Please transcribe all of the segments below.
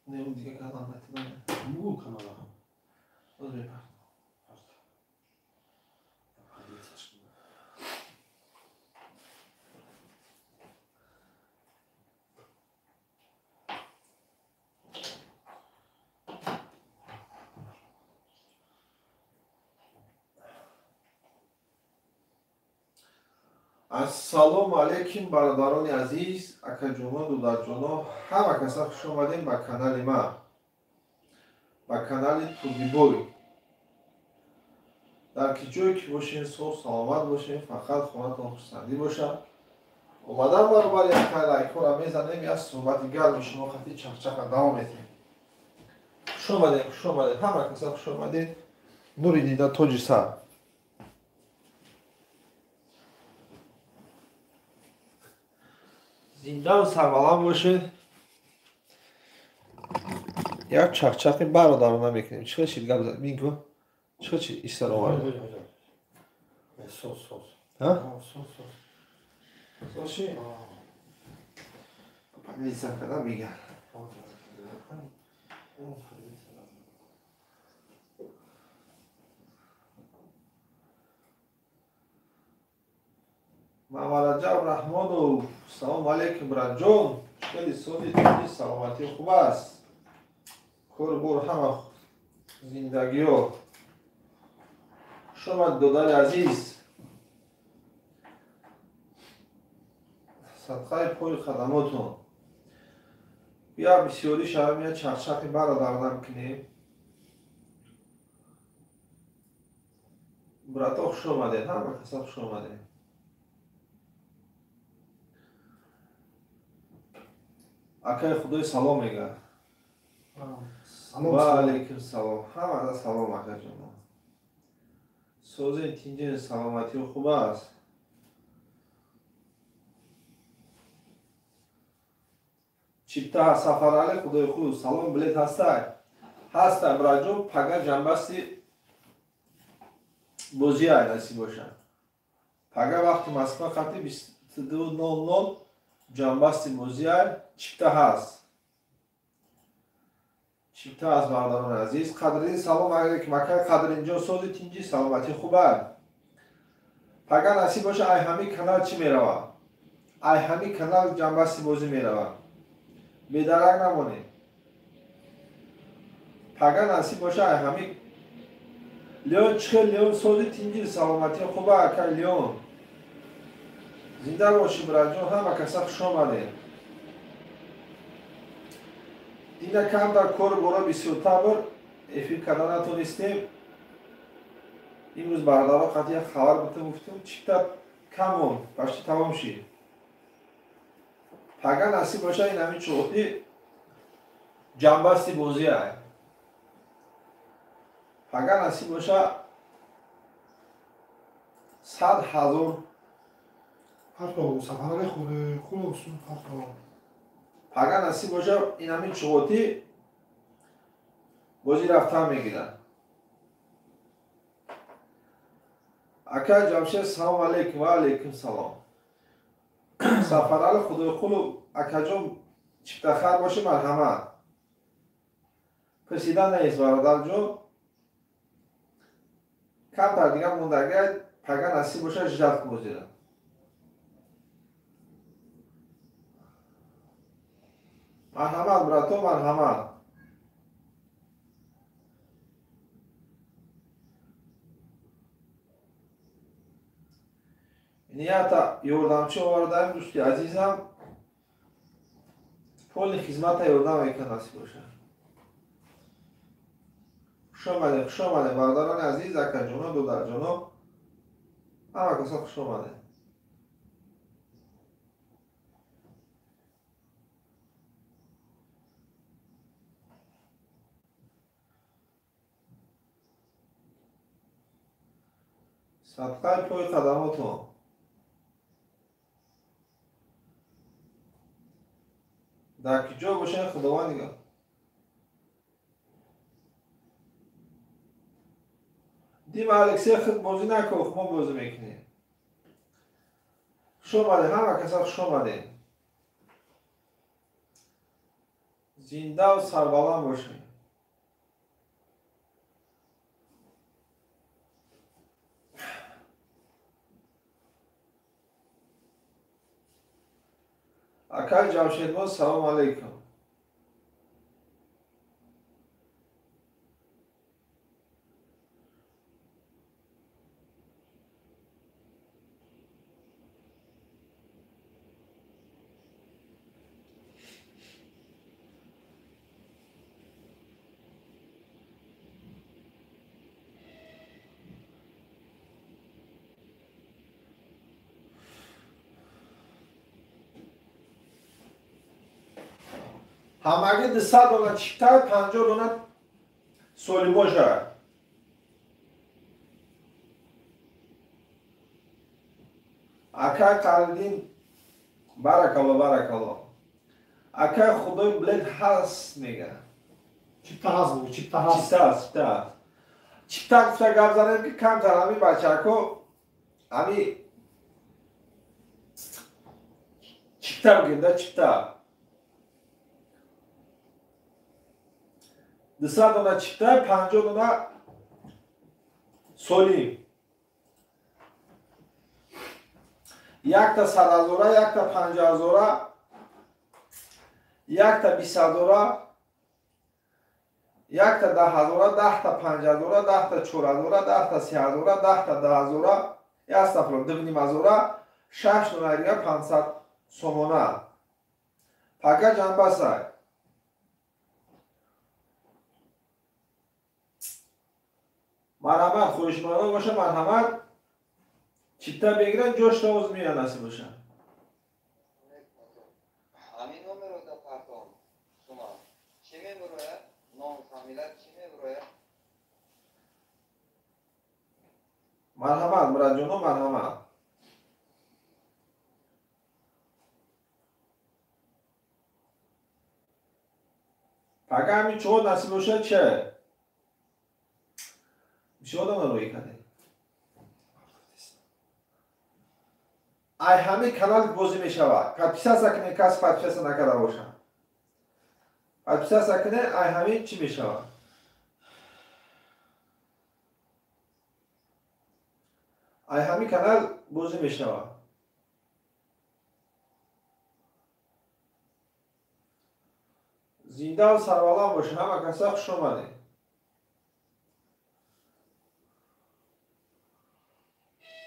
نمون دیگه کلامتی من بگو کانالا هم باز بپرد. السلام علیکم برادران عزیز، اکاجونا دودرجونا، همه کسا خوش آمدین به کانال ما، به کانال توبیبوی. در که جایی که باشین صحب سلامت باشین، فقط خونتون خوشسندی باشه. اومدم برابر یک لایک را میزنیم، یا صحبت گرم شما خطی چخچخ دوام میتیم. خوش آمدین، همه کسا خوش آمدین. نوری دیده توجی سر. زنده و سربلند باشید. یک چخچخی برادرانه میکنیم. چه شید گپ زد مینگو؟ چه چی ایستر آورد؟ صوص ها؟ صوص سوشی؟ پنیزم کدام میگه. محمد رجب رحمانو، سلام علیکم رنجون. خیلی سودی توی سلامتی خوب است. کور بور همه زندگی ها. شما دادر عزیز. صدقه پای خدماتون. بیا بسیاری شب میاد چخچخی برادرانه کنیم. براتا خوش آمده، همه کسا خوش آمده. اکای خدای سلام میگه. و علیکم سلام. همه دا سلام اکای جانا. سوزه تینجه سلامتی و خوب است. چیپتا سفر علی خدای خوب سلام بلیت هسته. هسته براجو پگه جنبستی بوزی های نسی باشن. پگه وقتی مسکن خطی 22:00 جنبستی بوزی های چیپتا هست. چیپتا از برادران عزیز. قدرین سلام علیکم اکای قدرین جان سوزی تینجی سلامتی خوبه. پگه نسی باشه ای همی کانال چی میروه؟ ای همی کانال جنبستی بوزی میروه. بیدرک نمانی. پگه نسی باشه ای همی لیون چخه لیون سوزی تینجی سلامتی خوبه اکای لیون. زنده باشی برای همه کسا خوش آمده. دیده کم در کار برای 23 بار افیر کردن نتونستیم. امروز برادرها قطعی خبر بده گفتم چیکتا کمون پشتی تمام شید. پگه نصیب باشه این همین چوخی جنبستی بوزی های. پگه نصیب باشه 100,000 حتی سفرهای خوب بسون پگه نصیب باشه این همین چوخی بوزی رفتن میگیرن. اکا جمشید سلام علیکم و علیکم سلام. سفرال خدای خلو اکا جون چیپتا خیر باشه مرحمت. پرسیدن نیست برادر جون. کم تر دیگه موندگه پگه نصیب باشه جلد موزیره. مرحمت براتو مرحمت. نیتا یوردمچی آوردم دوستی عزیزم. پول خدمت یوردم یک نصیب باشه. خوش آمده برادران عزیز اکا جونا دودر جونا. همه کسا خوش آمده. صدقه پای قدماتون. در کجا باشه خداوند نگاه. دیم الکسی خود بازی نکن ما بازی میکنیم. خوش آمده همه کسا خوش آمده. زنده و سربلند باشین. اکای جمشید ما سلام علیکم. همگی 200 دونه چیکتر 50 دونه سولی باشه. اکای قلدین بارک الله. اکای خدای بلند هست میگه. چیپتا هست بود، چیپتا هست. چیپتا گفته گفت زنیم که کم تر همی بچه کو همی چیپتا بگیم ده چیپتا 200 دونه چیپتا 50 دونه سولی. یک تا 100,000 یک تا 50,000 یک تا 20,000 یک تا 10,000 10 تا 50,000 10 تا 4,000 10 تا 30,000 10 تا 10,000 استغفرالله 2,500 6 نمره 500 سومونه پاکه جنبه سای مرحمت خوش مرحمت باشه. مرحمت چیتا بگیرن جوش تاوز میان نسی باشه. همین نمره رو در پرتام شما چی میبروه؟ نام فامیلت چی میبروه؟ مرحمت مراد جانو مرحمت. پاکه همین چود نسی باشه چه؟ میشه آدم رو روی کنه. ای همه کانال بازی می شود. پادپیسا سکنه کس پادپیسا نکرده باشه. پادپیسا سکنه ای همه چی می شود. ای همه کانال بازی می شود. زنده و سربلند باشه. همه کسا خوش اومده.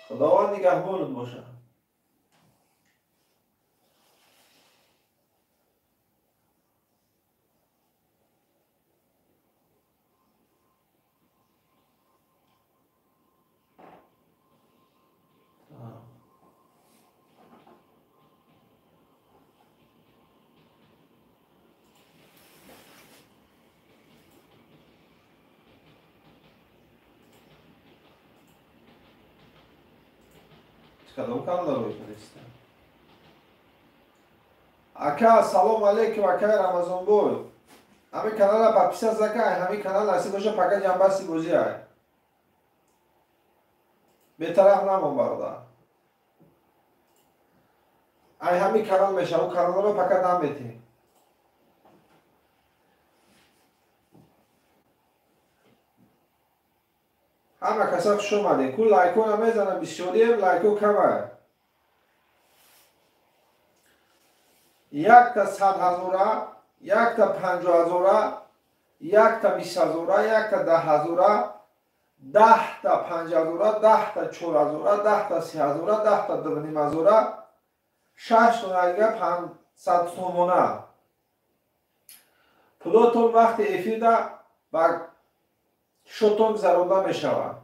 خداوند نگهبانت باشه. کدام کانال روی فرسته؟ اکا سلام علیکم اکا رمضان بوی. همه کانال پاپیسا زکه همه کانال نصیب باشه پاکه جنبه سی بوزی های. به طرف نمون برادر. ای همه کانال میشه و کانال رو پاکه دام بیتی. همه کسا خوش اومده. کل لایکو نمیزنم بسیاری لایکو کمه. یک تا 100,000 یک تا 50,000 یک تا 20,000 یک تا 10,000 10 تا 50,000 10 تا 4,000 10 تا 30,000 10 تا 2,500 6 نمره 500 سومونه پلوتون وقتی افیده و شوتون زرونده می شود.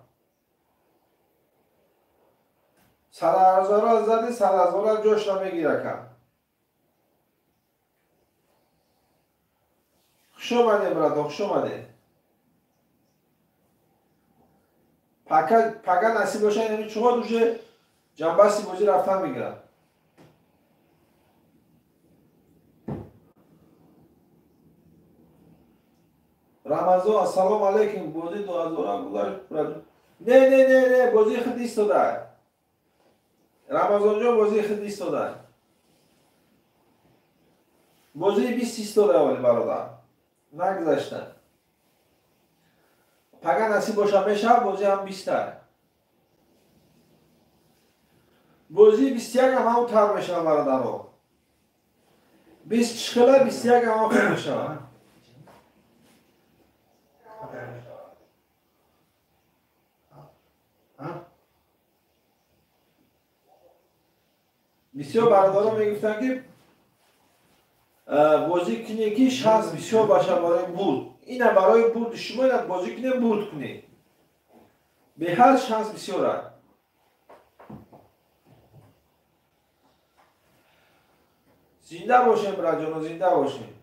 100,000 زدی 100,000 جوش نمیگیره کن. خوش اومده برادر خوش اومده. پاکه نصیب باشه اینمی چقدر دوشه جنبه سی بوزی رفتن میگیرن. رمضان السلام علیکم بازی 2000 گذاشت. نه بازی خود ایستاده. رمضان جان بازی خود ایستاده. بازی 20 داره اولی برادر نگذاشتن پگه نصیب باشه میشه بازی هم 20 داره بازی 21 هم همون تر میشه برادر رو 20 شخله 21 هم آخر میشه بسیار برادرها میگفتن که بازی کنی که شانس بسیار باشه برای بود اینه برای بود شما یک بازی کنی بود کنی به هر شانس بسیاره زنده باشیم برای جانو زنده باشیم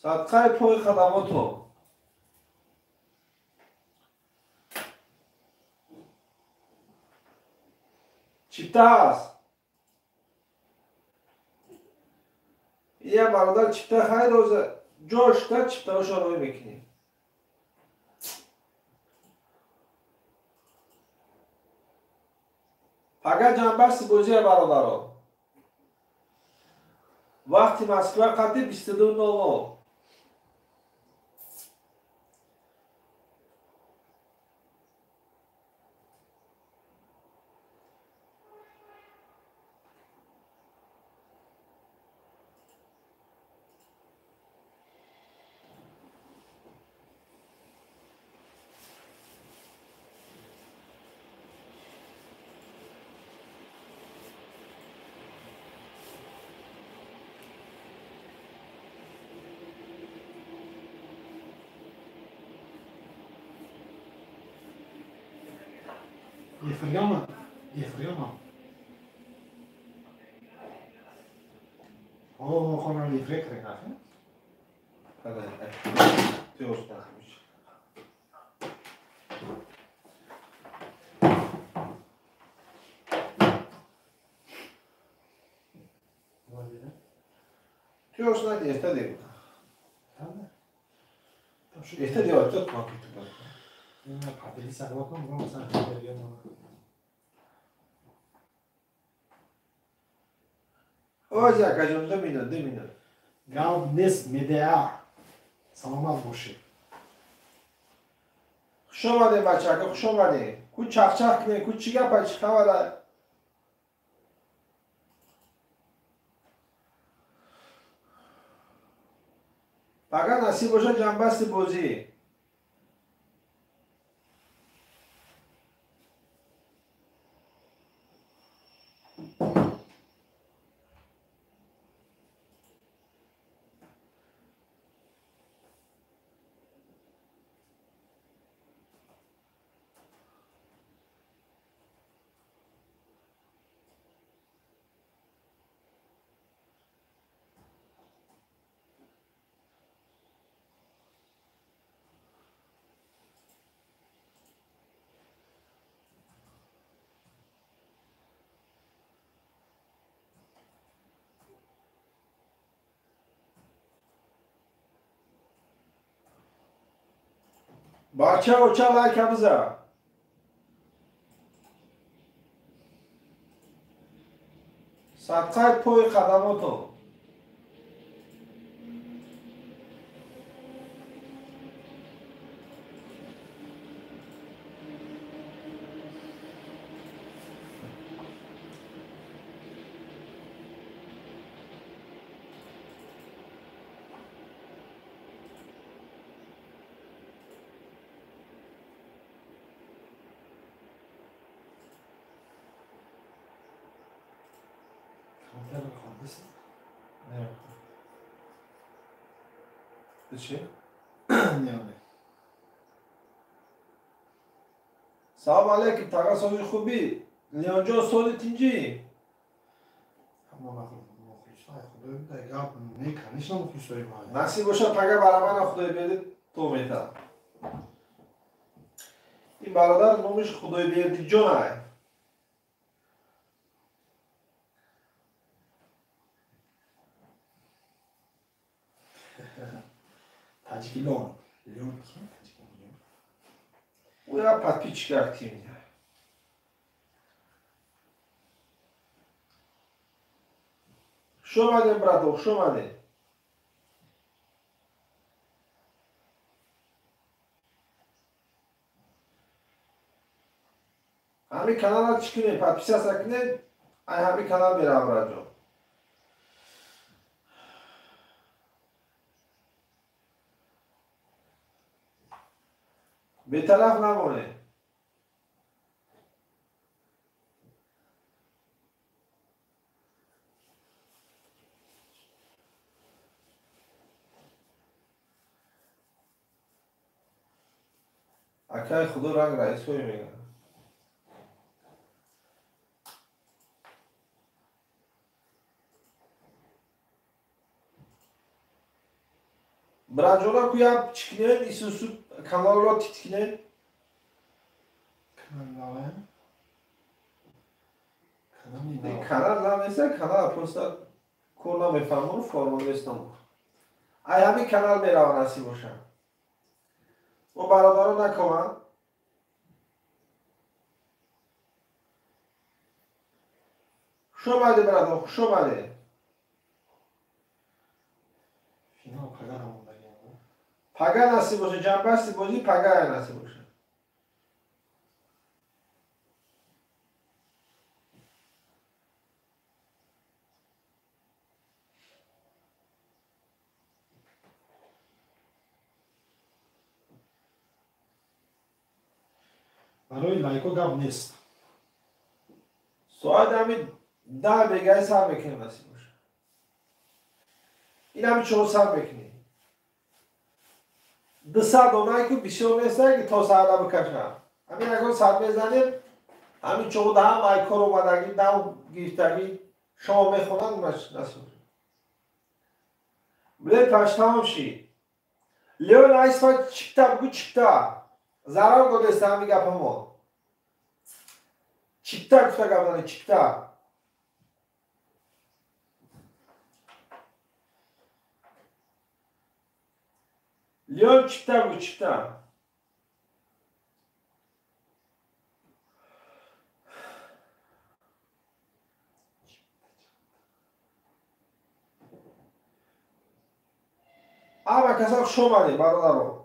صدقه پای خدماتو چیپته هست یه برادر چیپته خیلی روزه جاش تا چیپته هاشو روی میکنی اگر جنبست بازی برادر ها وقتی مسکوه قطعی 22 نوو Efriama. Efriama. O خوانا لیفره کرده نه؟ توی استخ میشه توی استخ دیسته دیگه este de tot mă câte نه پدری سلوات نمی‌کنم مثلا پدری ما o زیکا جون 2 minut گاو نس میدیا سلامت باشه خوش آمده بچه که خوش آمده کو چخ چخ کنه کو چی گپه چی خبره فقط نصیب باشه جنبست بازی بچه و چه لایک بزن صدقه پای خدماتو کامتر خواندست نه چی؟ نه سلام علیکم تاگه سازی خوبی لیانجا سال تینجی اما مخلص های خدا بده گاب نیکنیش نمخلص های ما نصیب باشه پگه برای من خدای بیدی تو میتر این برادر نومش خدای بیدی جانه تاجیکیلان Leon kim? O ya podpischka aktywnie. Şomade brato, şomade. Hami kanala çıkıyor, podpisa sakne, ay hami kanal beraber ajo. बेतरफ ना बोले आख्या खुद रंग रहा है इसको ही मेगा ब्राजोला कुया चिकने इसुसु kanallo titkine kanal la mesela kanal posta kona mefamur formulu İstanbul. Ayami kanal beraber nasip olsa. O baradarı ne kovan? Şomali beraber, şomali. Final Pagana onda geldi. Paga nasip olsa, cambasi bozi Pagaya nasip olsa. برای لایکو گپ نیست. ساعت همی 10 بگه سر بکنیم نصیب باشه. این همی 4 سر بکنیم. 200 دونایی که بیشتر نیسته که تا سر بکشم. همین اگر سر بزنیم همین 14 مایکر اومدگی 10 گیفتگی شما میخونن نصیب باشه. بله پشتام شی. لیون ایسفا چیکتا بگو چیکتا. zarar گذاشته همی گپمو. چیکتا گفته گفتنه چیکتا. لیون چیکتا بگو چیکتا. Ama kasak şomali barılarım.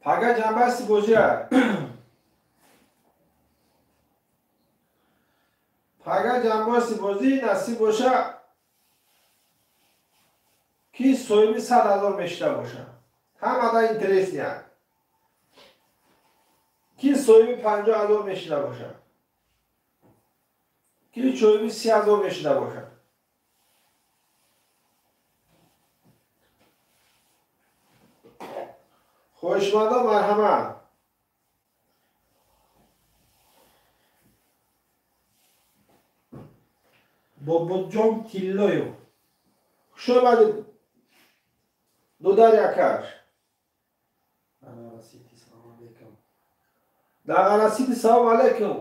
Paga jambasi boja. Paga jambasi bozi nasib boşa ki soyumi 100,000 meşra boşa. Ham da interes yani. Ki soyumi 50,000 meşra boşa. Ki soyumi 30,000 meşra boşa. خوشماندم مرحمت بابجان تیلایو شو بعد دو در یکش در رسیدی سلام علیکم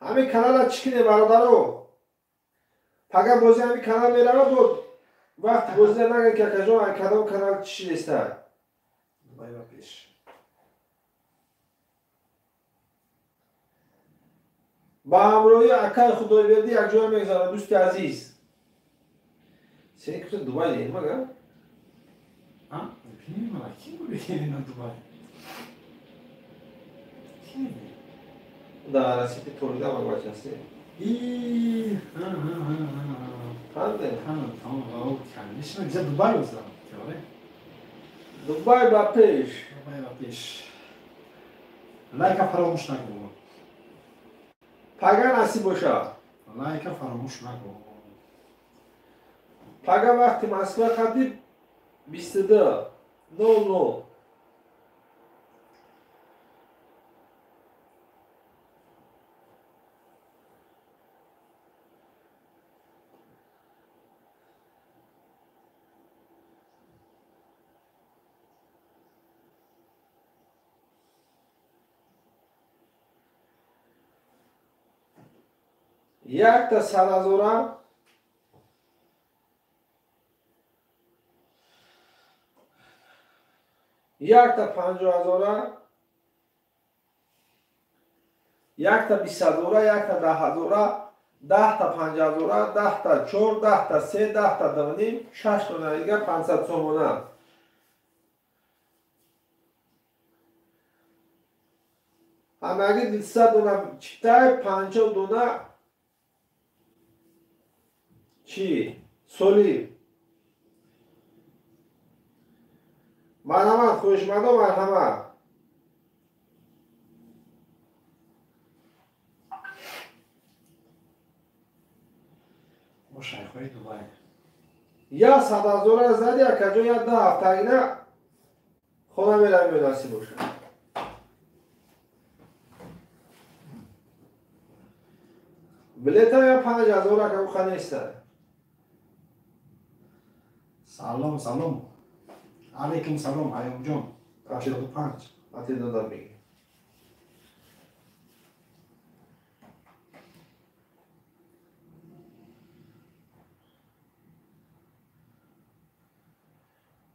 همین کانال چکنه برادرو پگه بازی همین کانال میره بود وقت بازی نگه که کجا کدام کانال چی نیسته Bayram peş. با همراهی اکای خدایوردی یک جای میگذارم دوست عزیز سری کتون دوبای دیم مگه؟ Ha? Bilmiyorum ama kim buraya gelin Dubai? Kim? در رسیدی تولیده مگه بچنسی İyi. خنده Tamam. O kendisi bize Dubai o zaman. Teori. دوبای با پیش Bayram peş. Like'a فراموش نکن. پگه نصیب باشه Like'a فراموش نکن. پگه وقتی مسکو خطی 22 00 یک تا سرازورم یک تا 50,000 یک تا 20,000 یک تا 10,000 10 تا 50,000 10 تا 4 10 تا 3 10 تا 2.5 6 تا دیگه 500 سومونه همگی 200 دونه چیتای 50 دونه چی سولی مرحمت خوشمد و مرحمت با شیخای دوبای یا 100,000 زدی یا کجا یا 10 هفته اینه خودم میرم میداسی باشه بلیت یا 5,000 که بخواه نیسته سلام علیکم سلام ایوب جان 85 حتی دادم میگی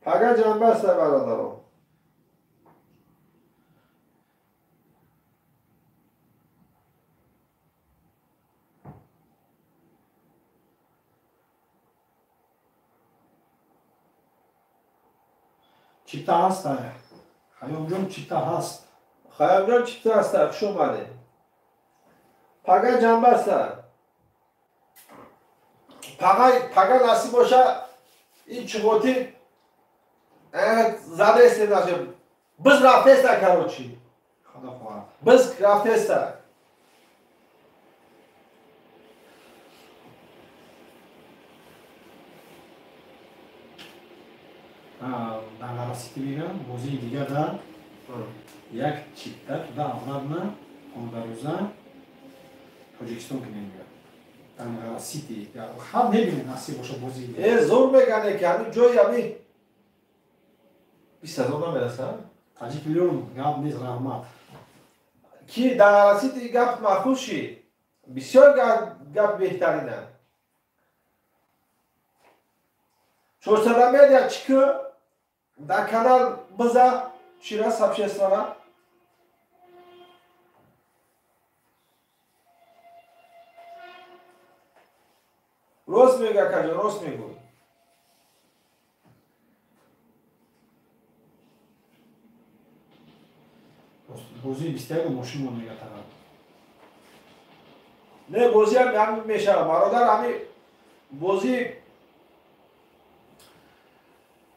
پگه جنبه است برادرم چیتا هست ایوب جان چیتا هست خیام جان چی تو هسته خوش اومده پگه جنبه است پگه نصیب باشه این چوباتی زده است نشه بز رفته است کراچی خدا خواهد بز رفته است در رسیتی میگم موزی دیگه در یک چیتا تو در آمدن اندروزه تاجیکستان که نمیگه در رسیتی خب نبینه نصیب باشه موزی دیگه زور میگنه که همین جایی همین 20,000 نمیرسه تاجیک میلیون گپ نیست رحمت کی در رسیدی گپ محفوظ شی بسیار گپ بهترینه 400 میاد چیکه در کانال بزه شیراز سبشستانه راست میگه کجا راست میگو بازی 21 ماشین رو میگه طرف نه بازی هم میشه برادر همین بازی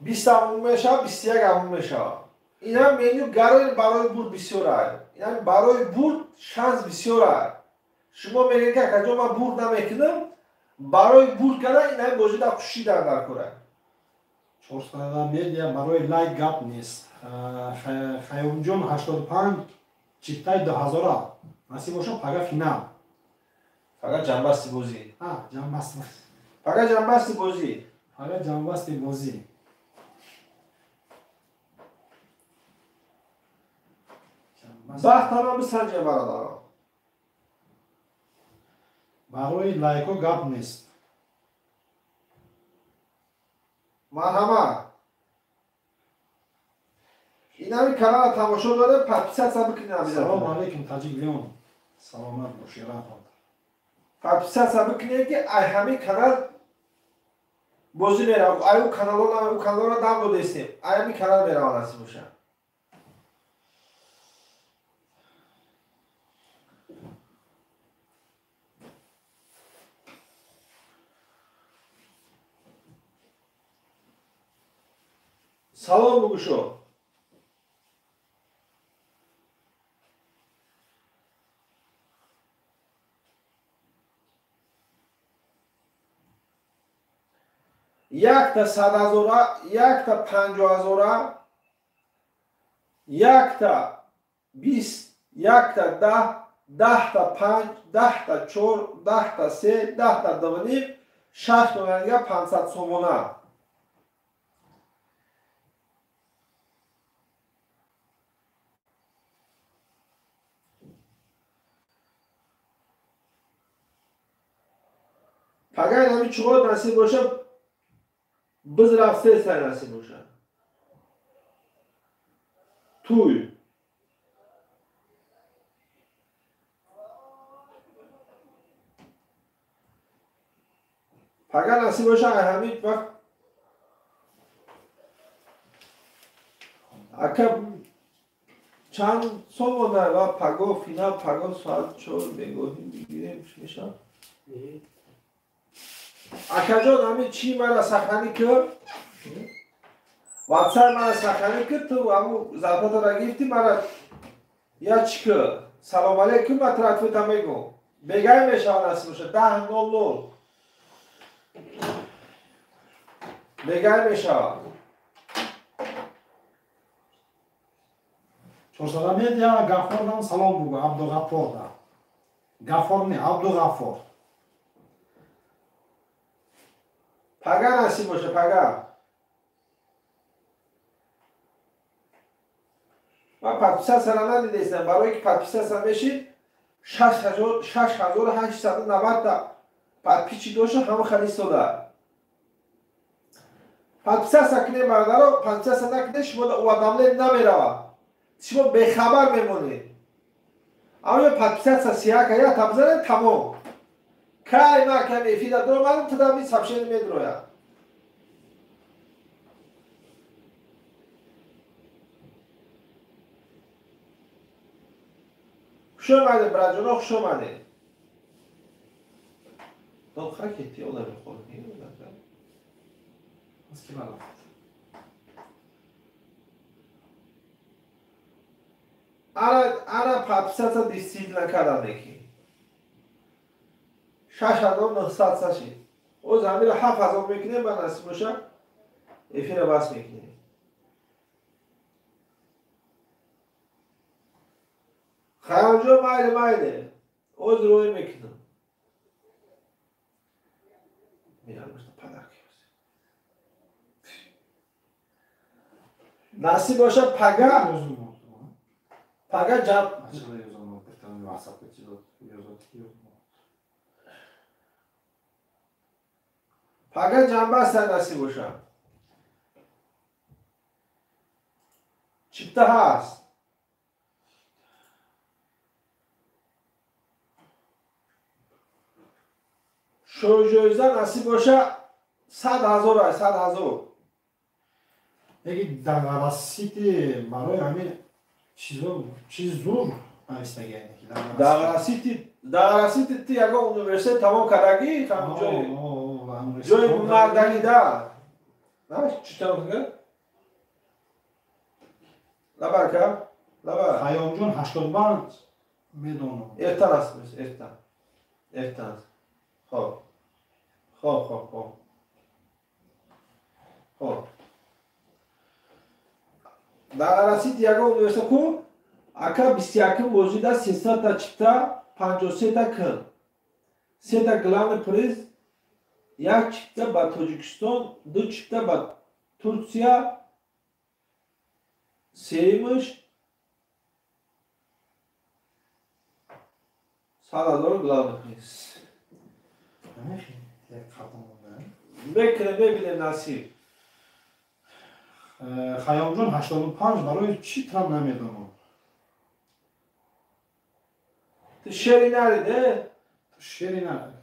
20 هم میشه 21 هم میشه این هم منیو برای برد بسیار است این هم برای برد شانس بسیار است شما میگین که کجا من برد نمیکنم برای برد کنه این هم بازی در خوشی در کنه 400 میدیا برای لایک گپ نیست خیام جان 85 چیتای 2000 نصیب باشه پگه فینال فقط جنبستی بازی جنبست فقط جنبستی بازی پگه جنبست بازی بخت هم بسنجه برادر برای لایکو گپ نیست مرحمت این همی کانال تماشا داره پرپیست سب کنیم سلام علیکم تاجیک لیون سلامت باشی رحمت پرپیست سب کنیم که ای همی کانال بازی میره ای او کانال رو دم رو دیستیم ای همی کانال میره آنسی باشه سلام بگو شو یک تا 100,000 یک تا 50,000 یک تا 20 یک تا 10 10 تا 5 10 تا 4 10 تا 3 10 تا 2.5 6 تا 500 سومونه پگه این همی چوبات نصیب باشه بز رفته سر نصیب باشه توی پگه نصیب باشه همین وقت اکا چند سال مونده و پگا فینال پگا ساعت 4 بگوهیم بگیریم میشه اکا جان همین چی مرا سخنی کرد واتساپ مرا سخنی کرد تو همون زربات را گرفتی مرا یا چی کرد سلام علیکم و طرفت هم بگو بگای میشه نصیب باشه 10:00 بگای میشه چهارصد یا غفار دام سلام بگو عبدالغفار دا غفار نه عبدالغفار پگه نصیب باشه پگه من پتیسه سر ندیدیستم برای که پتیسه سر بشید 6890 تا پتیچی دوشه همه خلیص داده پتیسه سکنه بردارو پتیسه سکنه شما و دمله نمیره شما بخبر میمونید اما یه پتیسه سیاه که یا تبزره تمام که ما که میفیده دو من تدامی سبشین میدروید خوش آمده براجونا خوش آمده دو خاکی اولا بخورد از کی بالا انا پتیسه دیستیل نکردم نکی 6900 ساشی او زمین 7000 میکنیم من نصیب باشه افیر بس میکنیم خیانجو مایده او روی میکنم میرم باشتا پدر که نصیب باشه پگه جمع پگه جنبه است نصیب باشه چیپته هست شوجویزه نصیب باشه 100,000 یکی در سیتی برای همین چیز زور استگه دغراسیتی تی یکا اونیورسیت تمام کردگی جای مردنی ده نه چطور میگه؟ لبر که؟ لبر خیام جون 85 میدونم ارتن است ارتن است خب دغراسیتی یکا اونیورسیت کو اکا 21 موجود است 300 تا چیپتا 53 تا کن 3 تا گلان پریز یک چیپتا با تاجیکستان دو چیپتا با ترکیه سیمش 100,000 گلان پریز بکنه ببینه نصیب خیام جون 85 برای چی ترم نمیدونم تو شری نریده شیری نه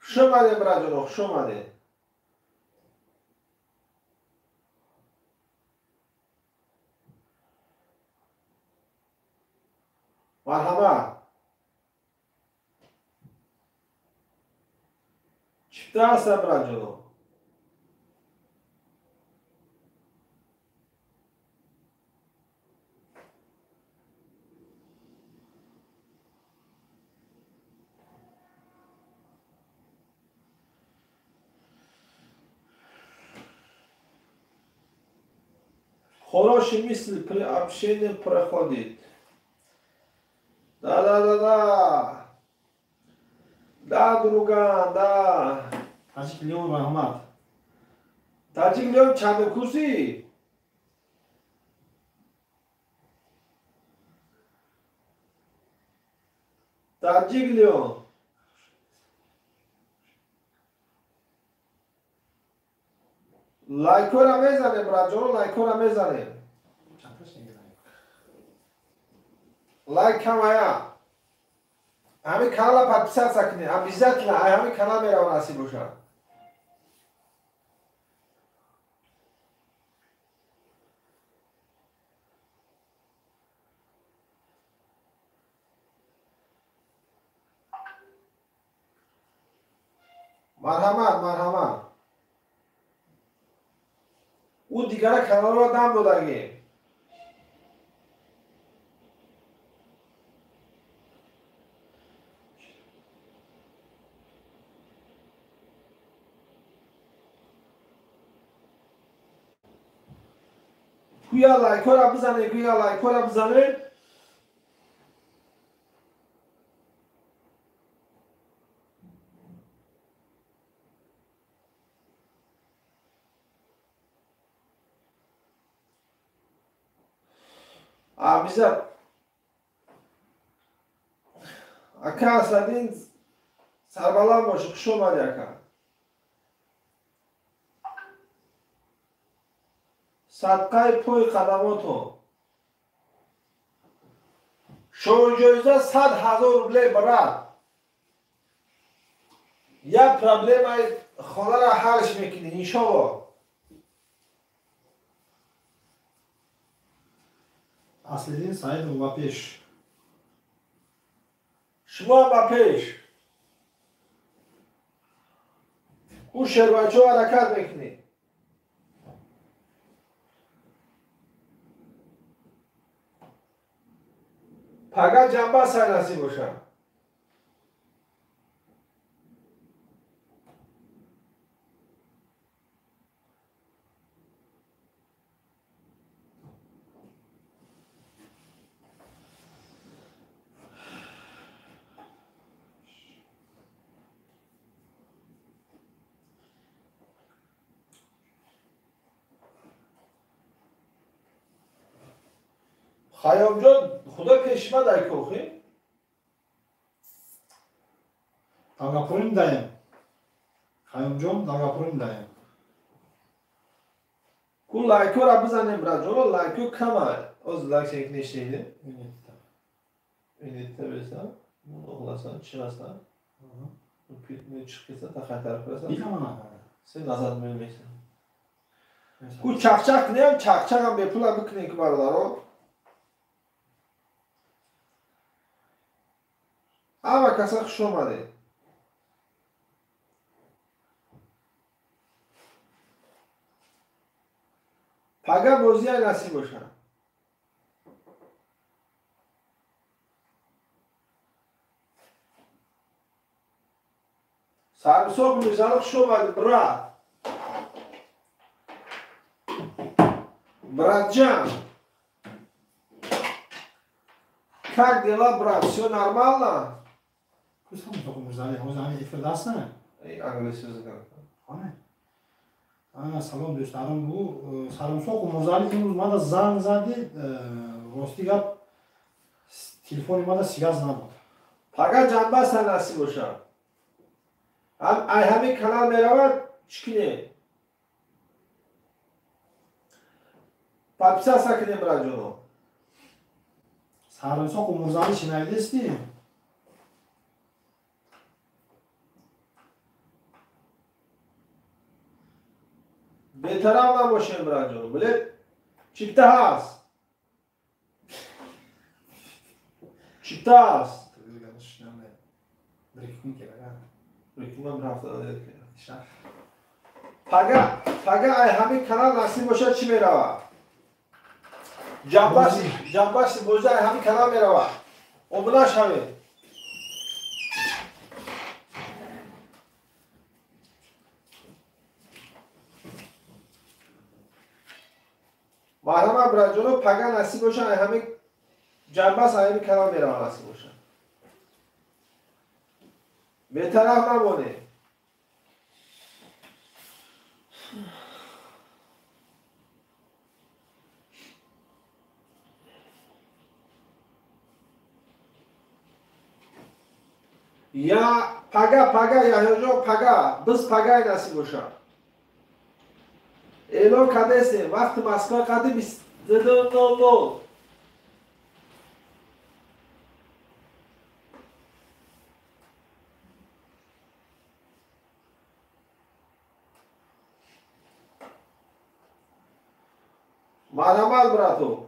خوش اومده براجانو خوش اومده مرحبا چیپته هستم براجانو Хороший мысль при общении проходит. Да. Да, друган, да. Тажик Леон Рахмат. Тажик Леон чанд курси? Тажик Леон. لایکو را میزنیم راجعون لایکو را میزنیم چندتاش نگیرم لایک کم آیا همین کانال را پسر سکنید هم بیزت لا همین کانال میره و نصیب باشه مرحمت او دیگر کانال را دم دادگی گویا لایکو را بزنید بیزت اکا اسدین سربالان باشه خوش اومدی اکا صدقه پای قدماتو شما جایزه 100,000 روبله برد یک پرابلم خانه را حلش میکنی انشاءالله اصلی سعید و پیش شما با پیش او شروعچه حرکت میکنی پگه جنبه سای نصیب باشه خیام جان خدا پیشما دای کوخی Dalgapur'un dayım. Kayımcığım Dalgapur'un dayım. کو لایکو را بزنیم برا لایکو کمه از لایک شکل نشینی اینیت بسا oğlasan çırasan ne çıkıyorsa ta xatar kurasan Bilmem ana. sen azad bilmeysen ku çakçak ne çakçak be pula bükne ki barlar o ama kasa خوش اومده پگه بازی های نصیب باشن سربساق میزنه خوش اومده брат جان как дела брат все нормально Kısım topu müzali. O zaman ifadasına. английский язык Hani? Salom dostlarım bu sarımsak müzali uzmada zan zadi rostiga telefonuma da sigaz nabu. پگه جنبه سر نصیب باشن همین کانال میرود چکنه پاپیسا سکنیم برا جانو Sarımsak müzali şinaydı isti. بهترم نباشیم برا جانو بله چیپته هست چیپته هست من رفته داده پگه همین کانال نصیب باشه چی میروه جنبش بوزه همین کانال میروه امناش همین محرم برجانو پگه نصیب باشه همین جنبش همین کانال میروه نصیب باشه بهترم نمونه یا پگه یا جو پگه بس پگه نصیب باشه اعلام کرده است وقت مسکو قد 22:00 مرحمت براتو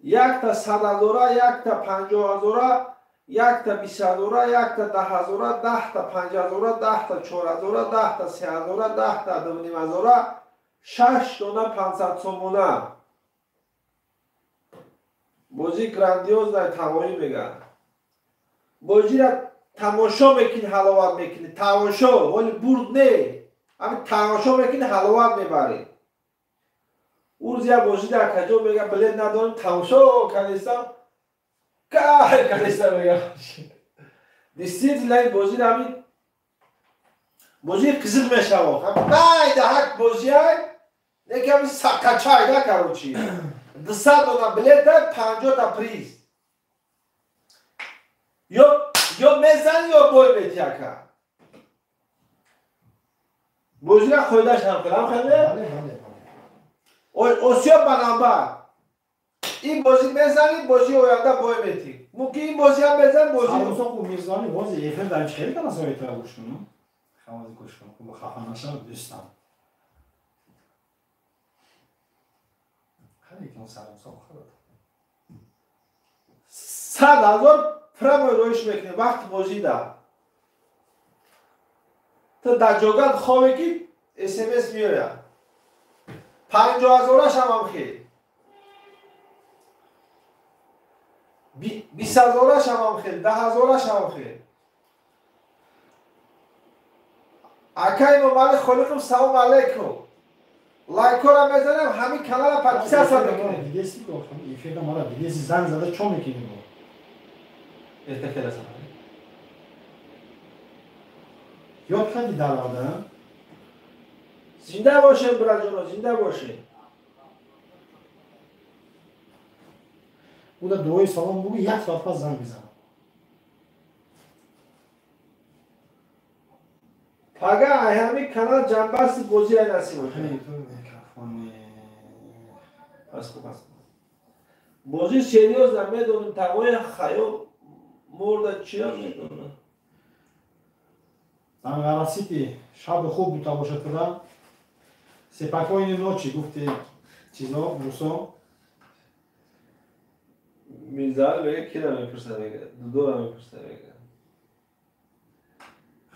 یک تا 100,000 یک تا 50,000 یک تا 20,000 یک تا 10,000 10 تا 5,000 10 تا 4,000 10 تا 3,000 10 تا 2,500 6 دونه 500 سومونه بازی گراندیوز در تمامی میگن بازی را تماشا میکنی حلاوت میکنی تماشا ولی برد نه همین تماشا میکنی حلاوت میبری اون زیاد بازی در کجا میگه بلد ندارم تماشا کردیستم کار کردیستم میگه دیستید لای بازی را همین بازی قزل میشوه نه دهک بازی های نکه همین سکچای نکرو چی 200 دونه بلیت داد 50 تا پریز یا میزن یا بای میتیاکه بازی را خودش هم کنم خیلی اوسیا بنابر این بازی میزنی بازی آینده بای میتی ممکن این بازی هم بزن بازی سالوسا کو میرزانی بازی ایفر در خیلی کنه سویت را گوش کنم خوازی گوش کنم که خفه نشم دوستم خیلی کنم سالوسا خورد 100,000 فرم رویش میکنی وقت بازی ده تو در جاگت خوابه که SMS میاره 50,000 هم خیلی 20,000 هم خیلی 10,000 هم خیلی اکای ممال خالقم سلام علیکم لایک را میزنم همین کانال پاکستان سر میکنه دیگه سی گفتم ایفر ما دیگه زنگ زده چون میکنی با اتکل هستم یاد کردی در آدم زنده باشین برای جانا زنده باشین او در دوی سالان بگو 1 ساعت پس زنگ بزنم پاگه همین کانال جنبست بازی های نصیب باشه خیلی تو میکرفانی پس خوب است بازی سریوز نمیدونم تقوی خیال مرد چی هم میدونم من غراسیتی شب خوب بوده باشه تو را سپاکوین نوچی گفتی چیزا موسا میزال بگه کی را میپرسه بگه دو را میپرسه بگه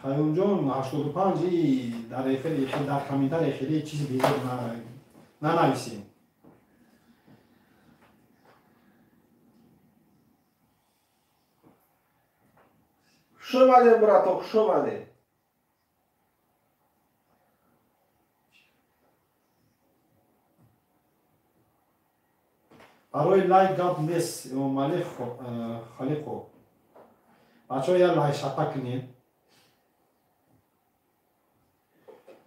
خیون جان 85 در ایفر در کمیتر ایفری چیزی دیگه ننویسیم خوش اومده براتو خوش اومده برای لایک داد نیست مالی خالیقو بچه ها یه لایک شپا کنین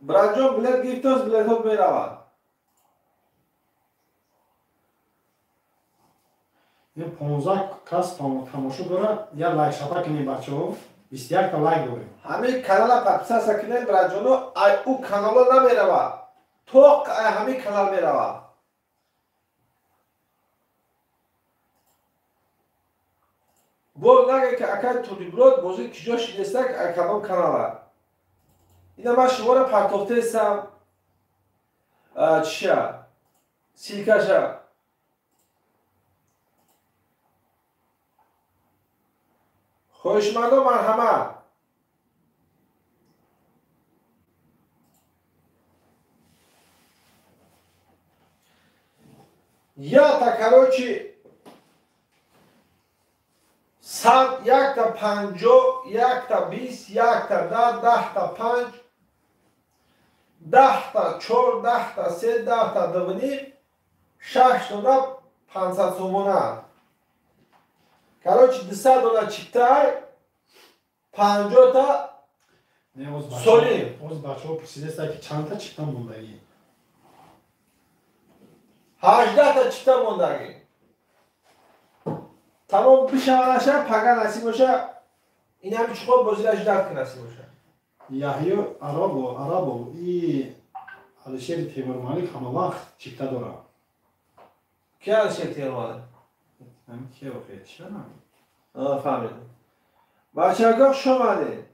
برانجام بلد گیفتوز بلد خود میرود این 15 کس تماشا داره یه لایک شپا کنین بچه ها 21 تا لایک داریم همین کانال پاکستان سکنه برانجانو او کانال نمیرود تو همین کانال میرود بول نگه که اکای تولی برود بازی کجا شدیسته که اکانال کانال اینا من شما را پرتافته هستم چیه سیلکشه خوشمندو مرحمت یا تا کروچی 100 1 تا 50 1 تا 20 1 تا 10 10 تا 5 10 تا 4 10 تا 3 10 تا 2 6 تا 500 сомона короче $200 читай 50 تا соли باز بچه ها پرسیده که چند تا چیکتا موندگی 18 تا чита мондагӣ تمام بشه نشه پگه نصیب باشه این همین چوکا بازی را جدت که نصیب باشه یحیی عربو ای الشیر تیمورمالک همه وقت چیکتا داره. کی از شکلی اومده؟ همین که وقت چرا؟ فهمیدم بچه ها شماله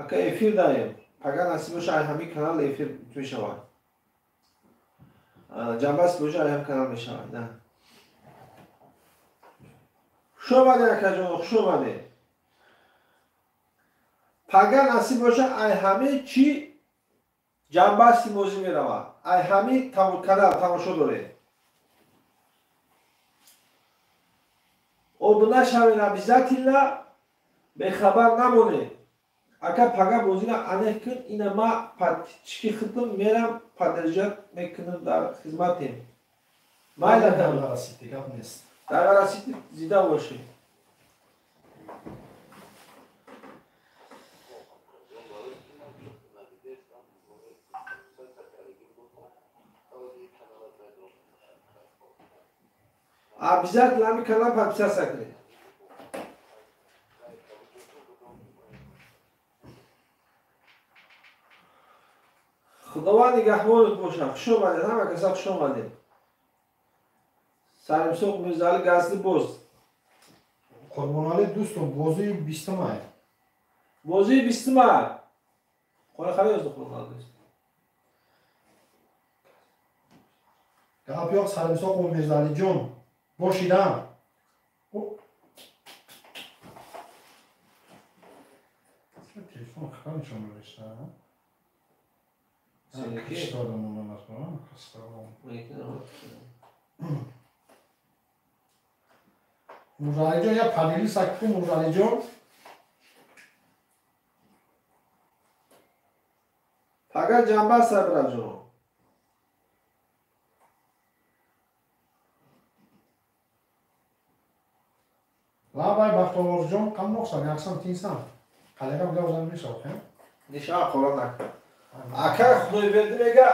اکا افیر داریم اگر نصیب باشه همین کانال افیر میشود جنبه است باشه هم کانال میشود نه شماله اکا جان شماله پگر نصیب باشه ای همه چی جنبه است موضوع میروه ای همه کانال تماشا داره او نشوه نبیزت ایلا به خبر نمونه اگر پگه بازی را انه کن اینه ما چکی خطم میرم پدرجات میکنم در خدمتیم مایل در کنم رسیدی گپ نیست. در رسید زیده باشه ابزار لمی کلام پس سکره خداوند نگهبانت باشه خوش اومدید همه کسا خوش اومدید سرمسوق میرزالی گزلی باز قربانالی دوستم بازی 20 ماه. بازی 20 ماه خونه خیلی از دخول نداشت گپ یاق سرمساق و میرزالی جون باشیدم. تلفن خیلی شما رشته سینکی دادم اونم از من موزالی جون یا پنیلی سکتی موزالی جون فقط جنبه سر برد جنو لابای بختاور جون کم نقصان یکسان تینسان قلقم گوزن میشو خیلی نشان خورا نکن اکر خدای برده میگه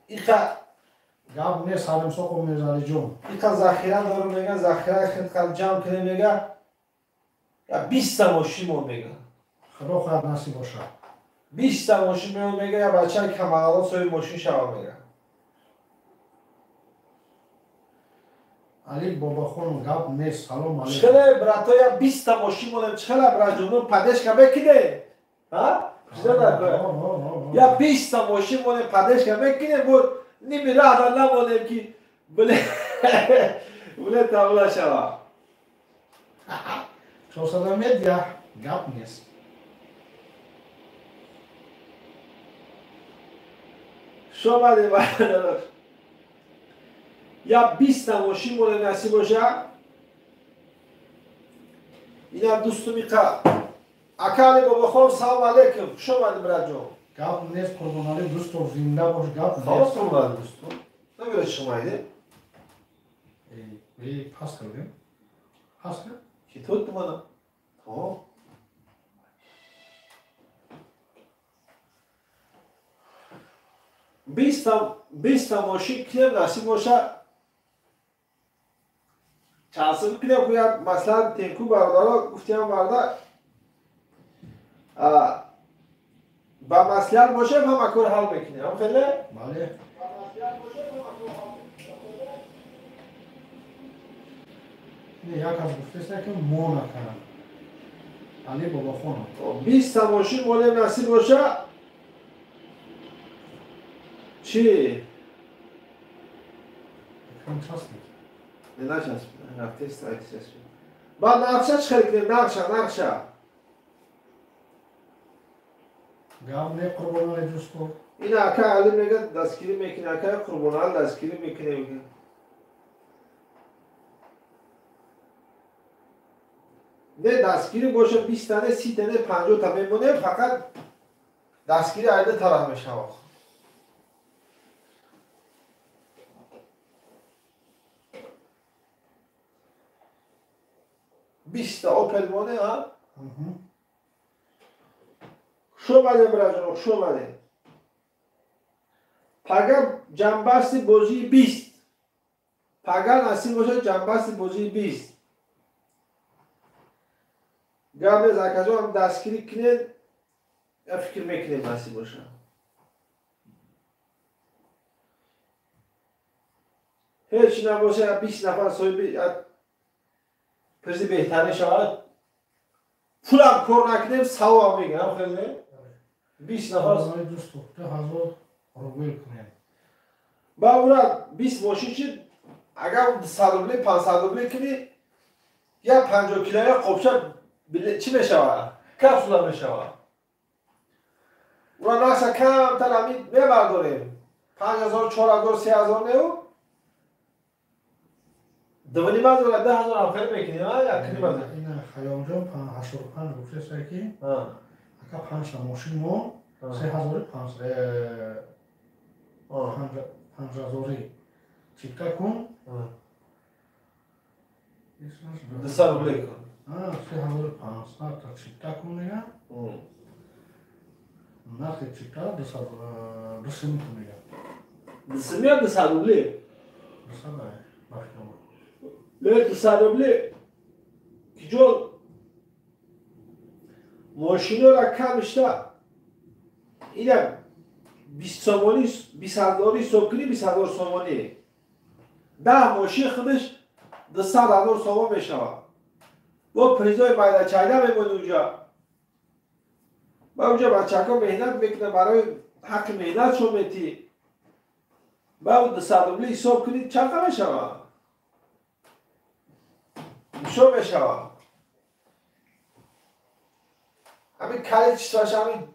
ایقا گپ نیست سرمساق و میرزالی جون ایقا ذخیره دارم میگه ذخیره خیلی جمع کنه میگه یا 20 ماشین مون میگه خدا خواهد نصیب باشه 20 ماشین مون میگه یا بچه های کمالان سوی ماشین شما میگه علی بابا خون گپ نیست سلام علیکم چخله براتو یا 20 ماشین مونم چخله برات جونو پدش که بکنه ها؟ چیزا در یا 20 ماشین مونم پدش که بکنه بود نیمی راه را نمونم که بله تابلا شوا 400 متر یا گپ نیست شما ده باید یا 20 ماشین مونم نصیب باشه این هم دوستو میقا اکالی بابا خواب سلام علیکم شما ده برات جون گپ نیست قربانالی دوستو زنده باش گپ خواب نیست سلام دوستو نمیره شما ایده ای پاس کردیم پاس کرد کی تو تو مانا ها بیست ماشین کلیم نصیب باشه چند سال کلیم کویا مثلا تنکو بردارا گفتیم بردا با مسئله باشه هم اکور حل بکنیم هم خیلی بله این یک از گفتست که مو نکنم علی بابا خونم 20 ماشین مول نصیب باشه چی؟ کم چست نیست نه چسب رفته است چسب بعد نقشه چه خیلی کنیم نقشه گپ نه قربانالی دوستو این اکا علی میگه دستگیری میکنه اکا قربانال دستگیری میکنه میگه نه دستگیری باشه 20 تنه 30 تنه 50 تا میمونه فقط دستگیری عیده طرف میشه 20 تا اوپل مونه ها شو بده برای شو بده پاگا جنبستی بازی 20 پاگا نصیب باشه جنبستی بازی 20 گابه زکازو هم دستگیری کنید فکر میکنید نصیب باشه هیچ نباشه 20 نفر صاحب پرزی بهتره شود پولم کار نکنیم سوا میگم خیلی 20 نفر دوست تو هزار روبل کنیم با اون 20 ماشین چی اگر 100 روبل 500 روبل کنی یا 50 کیلویی قبشه چی میشود کپسولا میشود اون ناشه کم تر همین میبرداریم 5000 4000 3000 نیو دوانی باز رو 10000 آخر میکنیم ها یا کنی باز این خیام جان 85 گفته سرکی ها اگه 5 تا ماشین ما 3500 5000 چیکار کن 200 روبل کن 3500 تا چیکار کن نگاه نرخ چیکار 200 میکنه نگاه 200 میاد 200 روبل 200 باشه نه 200 روبل کی جول ماشین را کم اشته اینم 20 سومانی 20000 سوکنی 20000 سومانی 10 ماشین خودش 200,000 سوم میشود با پریزای باید چایده میمونه اونجا با اونجا بچه ها مهنت میکنه برای حق مهنت شو میتی با اون 200 روبل حساب کنید چقدر میشود شو میشود همین کلی چیزاش همین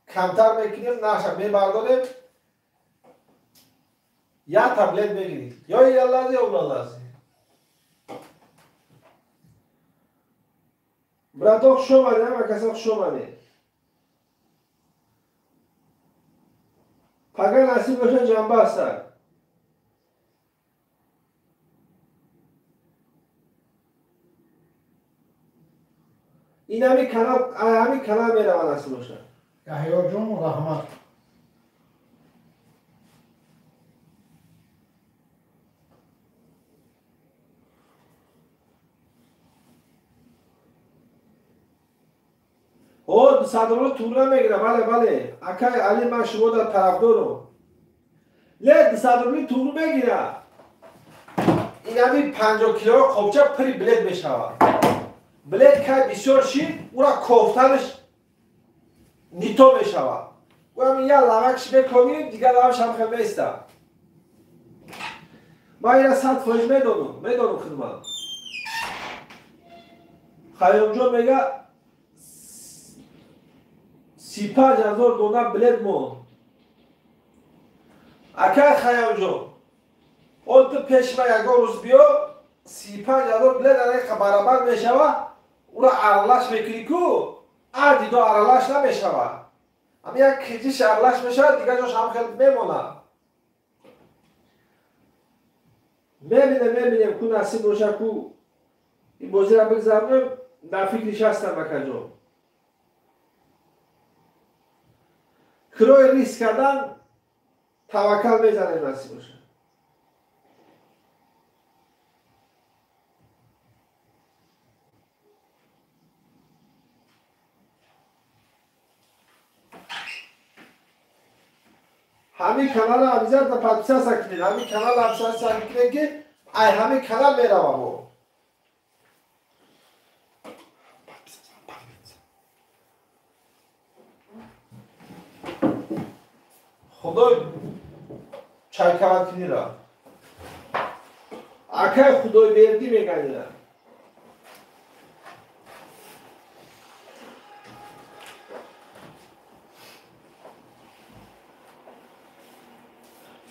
کمتر میکنیم نشه میبرداریم یا تبلت بگیرید یا این لازی یا اون لازی براتوق شو بده همه کسا شو بده پاگا نصیب باشه جنبه هستن این همین کنال میره و نصیب باشه یحیی جان و رحمت او 200 روبل طول نمیگیره بله اکای علی من شما در طرفدارم نه 200 روبل طول میگیره این همین 50 کیلو خوبچه پری بلد میشود بلد که بسیار شیر او را کوفتنش نیتو میشود او همین یه لغکش میکنیم دیگه لغکش هم خیلی میسته ما این را 100% میدونم خدمت خیام جان میگه 35,000 دونه بلد مون اکه خیام جان اون تو پیش ما یک روز بیا 35,000 بلد که برابر میشوه او را ارلاش میکنی کو دیدو ارلاش نمیشوه هم یک کیجیش ارلاش میشوه دیگه جاش هم خیلی میمونه میبینیم کو نصیب باشه کو این بازی را بگذارم در فکرش هستم مکه جان کروی ریسک کردن توکل میزنه نصیب باشه همین کانال آویزار تا پادشاه ساکنید همین کانال آویزار ساکنید که ای همین کانال میره بابا خدای چای کمت کنی را اکه خدای بردی میگنی را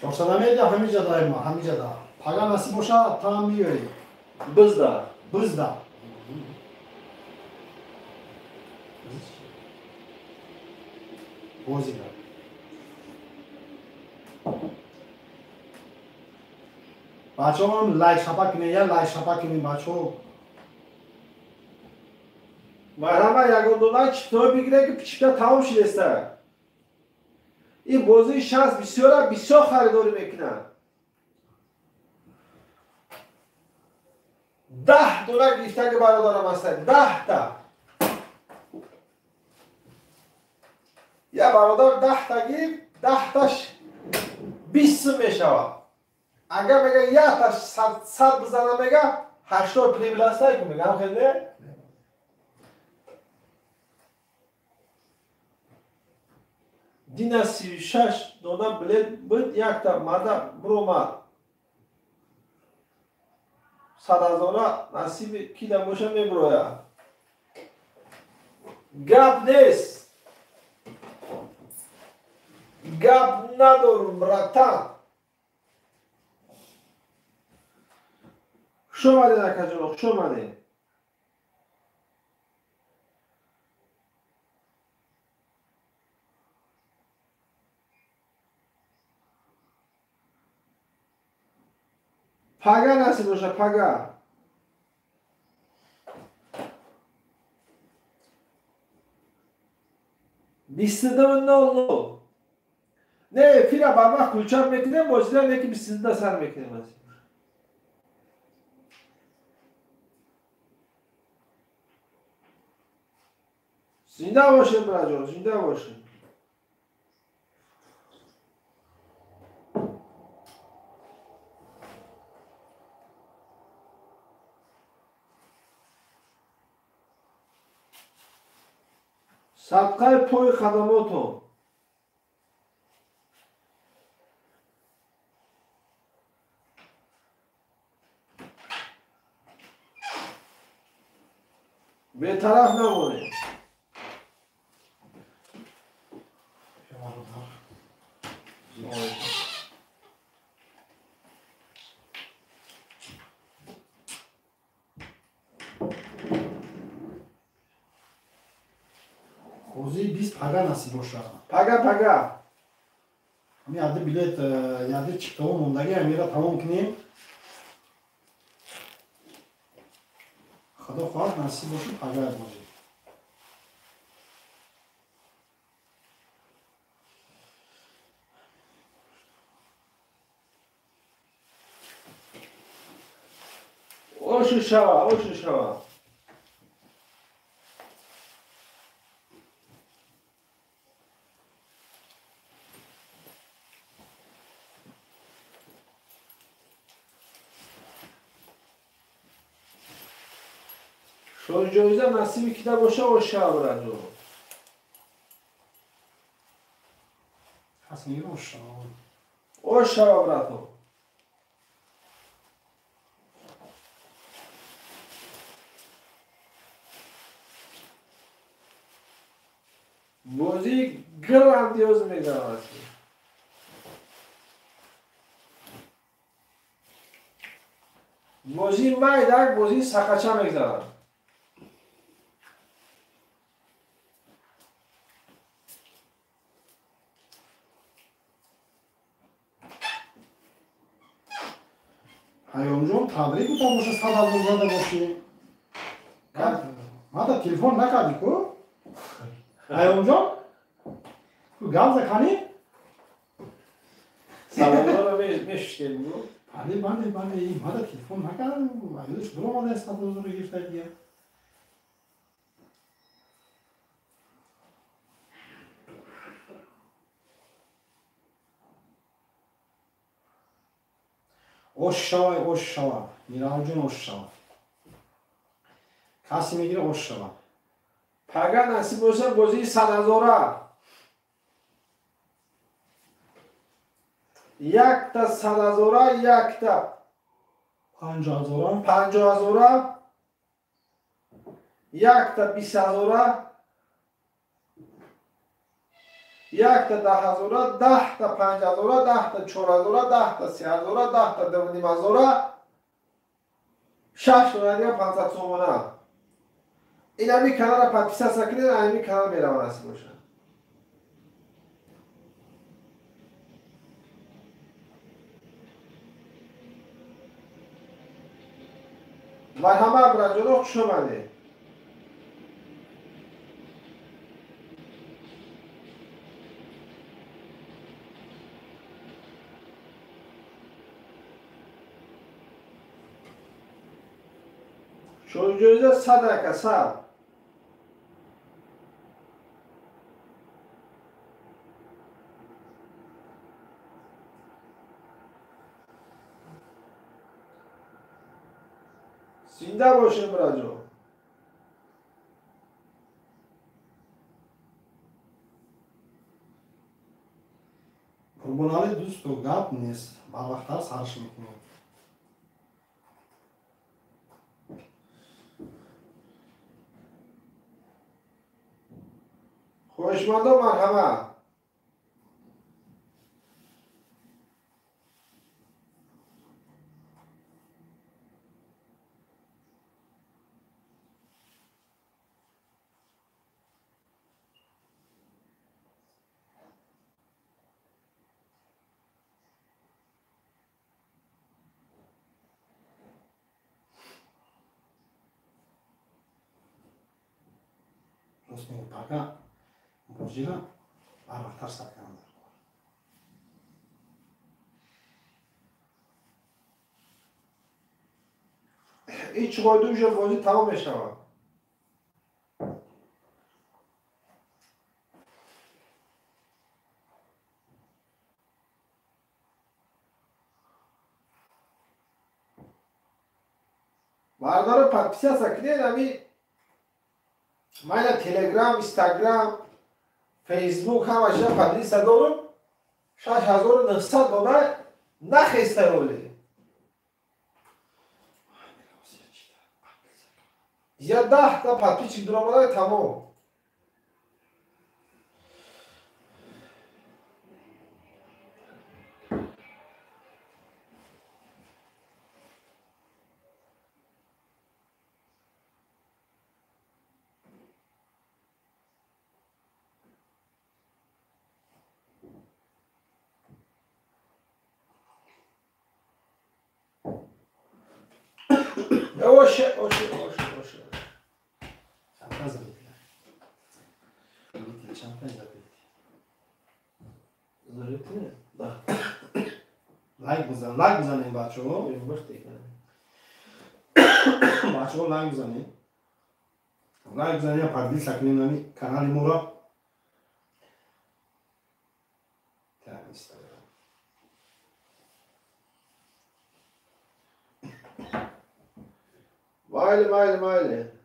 شخصا نمیده همیشه داریم ما همیشه دار پاگا نصیب باشه تا هم میگیری بزده بزده بازی دار بچه هم لایک شپا کنه یا لایک شپا کنیم بچه ها مرحمت یکون دونان چیپتا بگیره که چیپتا تمام شده. این بازی شانس بسیار خریداری میکنن. 10 دونه گرفته که برادرم هستن. 10 تا. یا برادر 10 تا گرفت 10 تاش 20 میشود. اگر میگه یک تاش 100 بزنه میگه 80 پریبل است که میگم خیلی. دینا 36 دونه بلد بود یک تا مرد برومد 100,000 نصیب کی دموشه میبروید. گپ نیست. گپ ندارم براتان. شماده نکجلو شماده. پگه نصیب باشه پگه. بیستدم نولو. نه فیرا بابا کلچار میکنیم بازیده نه که بیستده سر میکنیم از. زنده باشه براجان زنده باشه. صدقه پای خدماتو. به طرف نمونه. بازی 20 پگا نصیب باشه. پگا. همین عده بلیت یاده چیپتا و موندگی همیرا تمام کنیم. خدا خواهد نصیب باشه پگا بازی. اوشو شوا. شون جایزه نصیبی که باشه و شوا برنجو. هست میگه او شوا براتو. بازی گراندیوز میدارد. بازی مایدک بازی سکاچا میگذارد. پیام جان تبریک بودم باشه 100,000 زده باشی. ما تا تلفن نکردی کو؟ پیام جان کو گام زکنی؟ سلام رو میشکیم بو. بله ما تا تلفن نکردم. وایدش برو ما 100,000 رو گرفته دیگه. اوشاوا میرام جون اوشاوا کسی میگیره اوشاوا پگه نصیب باشه بازی 100,000 یک تا 100,000 یک تا 50,000 یک تا 20,000 یک تا 10,000 10 تا 5,000 10 تا 4,000 10 تا 3,000 10 تا 2,500 6 تا 500 تومانه این همی کنار پاتیسا سکنید همی کنار میروان هستی باشه مرحمت برنجانو خوش آمده چون جوزه صد صد زنده باشیم راجو. قربانالی دوست و گپ نیست. بر وقتها سرش میکنیم. خوشمند و مرحمت. دوست میگه پاکا بوجیلا بر وقتها سر کنم. این چوبای دوش بازی تمام میشود. مردار پادپیسی هست کنید امی من تلگرام، اینستاگرام، فیسبوک هم اشیا پادپیسی دارم. $6,900 نخسته رولی. یا 10 تا پادپیسی دارم برای تمام. اوشه. چند زدید؟ چند زدید؟ زرده نه. لایک بزنید بچه ها. بچه ها لایک بزنید یا پردیس کنید نمی کانال ما را. مایله.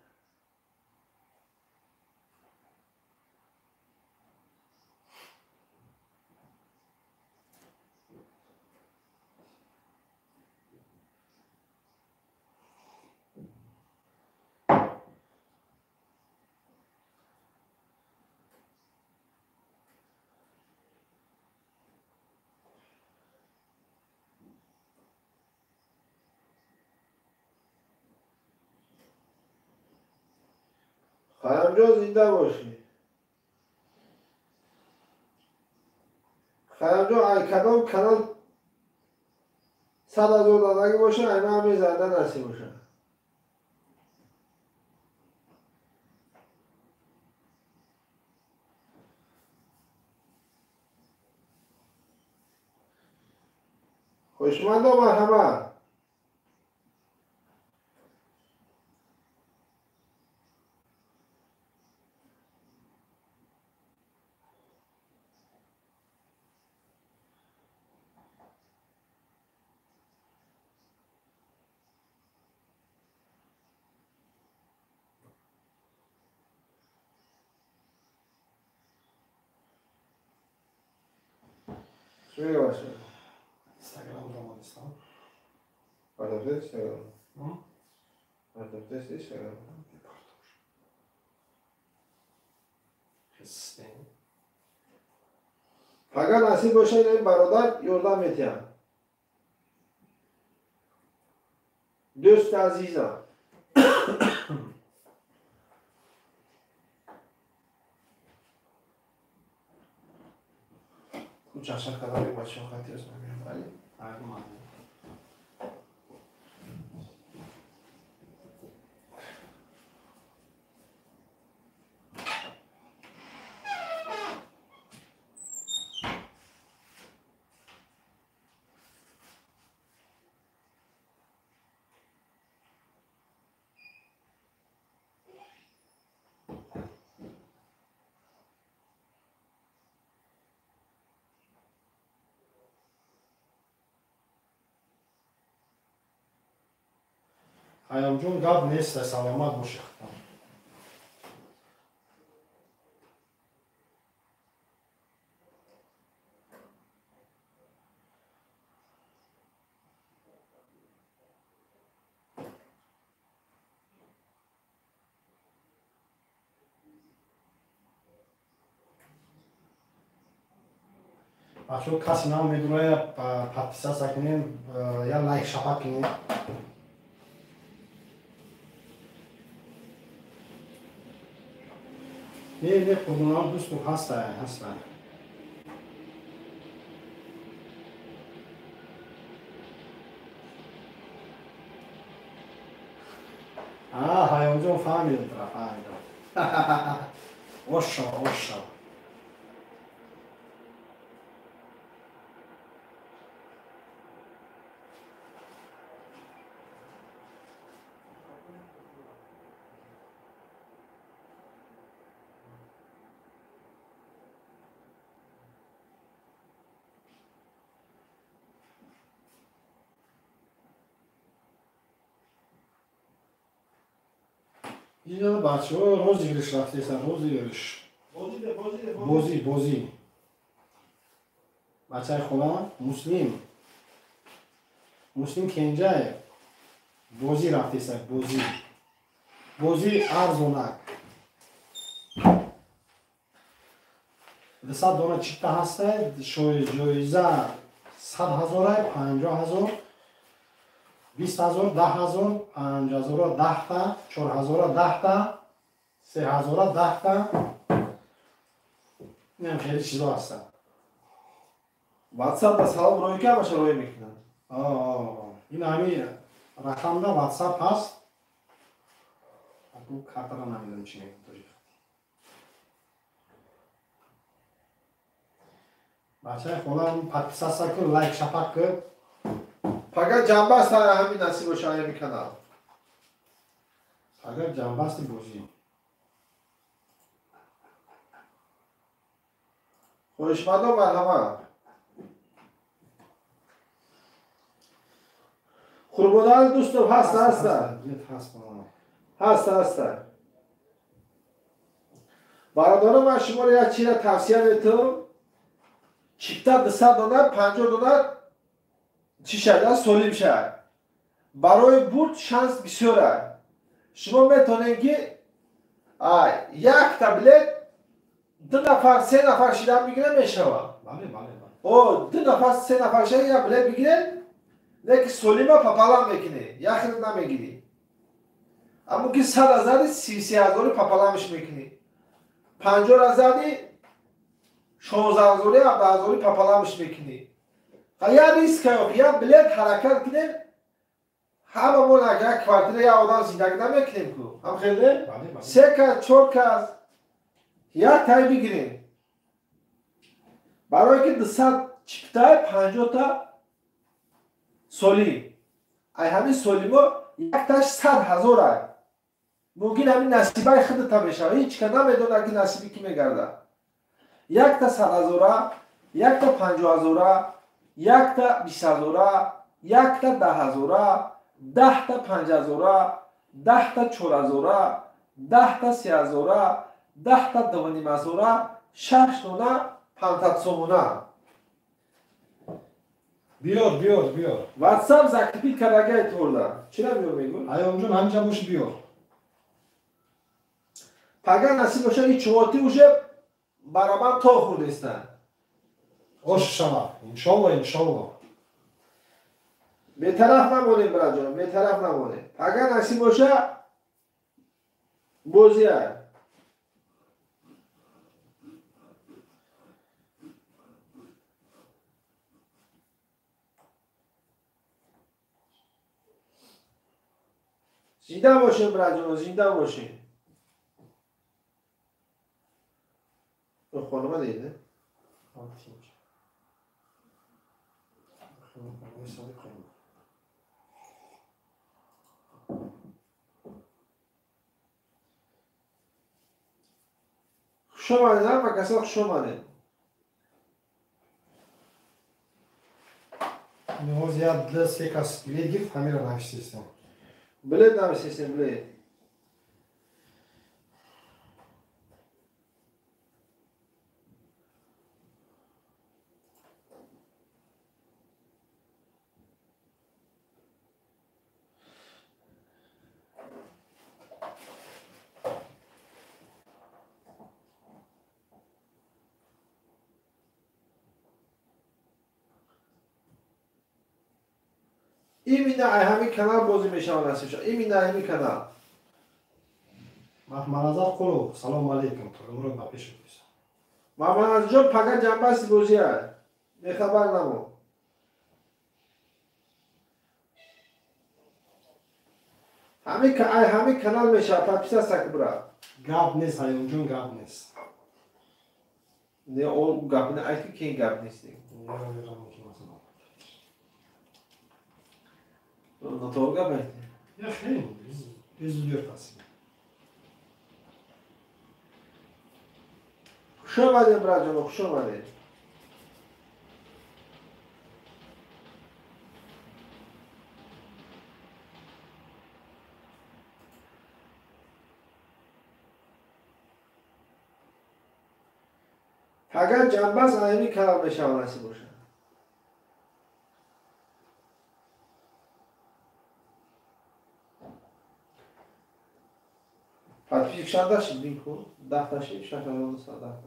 خانم جان زنده باشی. خانم جان ای کدام کانال 100,000 دادگی باشه اینا همین زنده نصیب باشه. خوشمند و مرحمت. چی میگه باشه؟ اینستاگرام رو مانستان. پرداخته اینستاگرام. پرداخته اینستاگرام. خسته. فقط نصیب باشه این برادر یردم میتیم. دوست عزیزم. چشم کدام یک بچه خطی است نمیم ولی Ayamjon gap neist, salomat bosh. Бачо каси нам медуроя подписаться кинем, я лайк шапак кинем. Не худунам дӯсту ҳастанд. ҳаёнҷон фаҳмидам. Ош. Ин бачаҳо розыгриш рафтесан, розыгриш. Бозӣ. Бачаи хула Муслим Кенҷаев бозӣ рафтесан, бозӣ арзонак. 200 дона чипта ҳаста, ҷоиза 100,000, 50,000, 20,000, 10,000, 5,000, 10 та, 4,000, 10 та, 3,000, 10 та. Нем хеле чизо ҳаста. WhatsApp ба салом рой камаша рой мекунад. Ин ҳами рақамда WhatsApp ҳаст. Аку картара намедонам чӣ мегӯяд. Бачаи холам подписаться кӯ, лайк шапак кӯ. Фақат ҷанбаст ҳамин насиб боша ҳамин канал. Фақат ҷанбасти бозӣ. Хоҳишмандон марҳама. Қурбонаи дӯстам ҳаста. Бародарам ман шуморо як чиза тавсия метавонам. Чипта 200 дона, 50 дона чӣ шад, солим шад. Барои бурд шанс бисёр аст. Шумо метавонед ки як таблет 2 нафар 3 нафар шидан бигира мешавад. О 2 нафар 3 нафар шидан як таблет бигиред, не ки солима папалам мекунед, як хеле намегиред. Аммо ки 100,000 33,000 папаламш мекунед. 50,000 16,000 17,000 папаламш мекунед. Я риск я билет ҳаракат кунем. Ҳамамон як квартира як одам зиндагӣ намекунем ку. Ҳам хеле 3 кас 4 кас як тай бигирем. Барое ки 200 чипта 50 та солим. Ай ҳамин солимо як таш 100,000 аст. Мумкин ҳамин насибаи худата мешавад. Ҳеҷ кас намедонад ки насиби кӣ мегардад. Як та 100,000, як та 50,000, як та 20,000, як та 10,000, 10 та 5,000, 10 та 4,000, 10 та 3,000, 10 та 2,5,000, 6 дона 500 сомона. Биёр. WhatsApp закрепить кардагаи торда. Чира биёр мегӯ? Айомҷон ҳамҷа бош биёр. Пага насиб бошад ин чуворти уже баромад то хурдестанд. Ош шава. Иншалло. Бетараф намонем браҷон, бетараф намонем. Пага насиб бошад бозӣ аст. Зинда бошем браҷон, зинда бошем. Хонима deydi. Xush omadinglar, fakasal xush omading. Hozir ya для сека билет гирифт, камера навштистам. بلد نمیسیستیم بلد. این میده همین کانال بازی میشه نصیب این میده همین کانال. محمد قلو سلام علیکم تو امروز با پیش بیست. محمد جان فقط جنبه بازی هست. می خبر نمو. همین کانال میشه پاپیسا سکبرا. گاب نیست هایون جون گاب نیست. نه اون گاب نه ایتی کی گاب نیست. نطور گاب هست. یا خیلی زودی پاسی. خوش آمدید برای جناب خوش آمدید. اگر جنبه از همین کلام میشه نصیب باشه. پس پیش شده شد بین کن. 10 تا شد شده رو دوست 10 تا.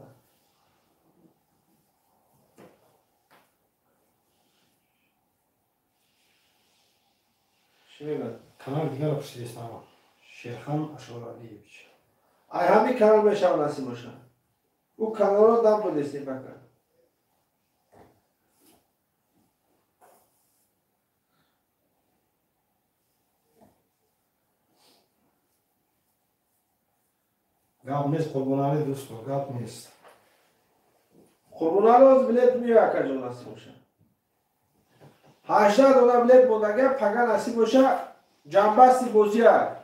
چی میگن؟ کانال دیگر رو پرسیدیست نما. شیرخان اشورالیویچ. همین کلام میشه نصیب باشه. او کانال رو دام پردیستی بکن. گاب نیست قربانانی دوست رو گاب نیست. قربونان روز بلیت میوه که جون نصیب باشه. 80 دلار بلیت بودگه پگه نصیب باشه جنبستی بازی هست.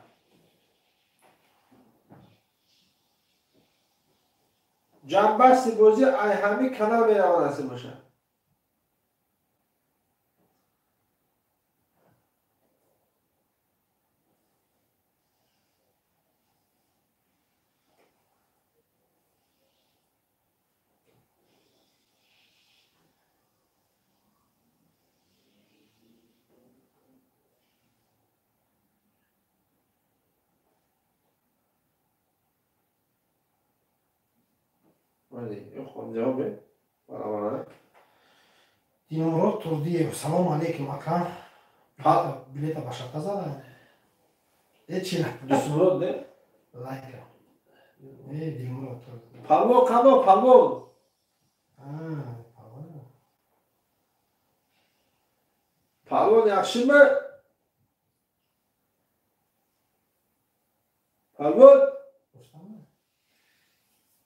جنبستی بازی همین کانال میره نصیب باشه. ولی این خود جوابه برای دینمراد تردیه سلام علیکم اکرم. بلیت باشد زده. چی نه؟ دوستمراد نه؟ لایک. دینمراد تردیه. پالو کانو پالو. پالو. پالو نیاکشیمه. پالو.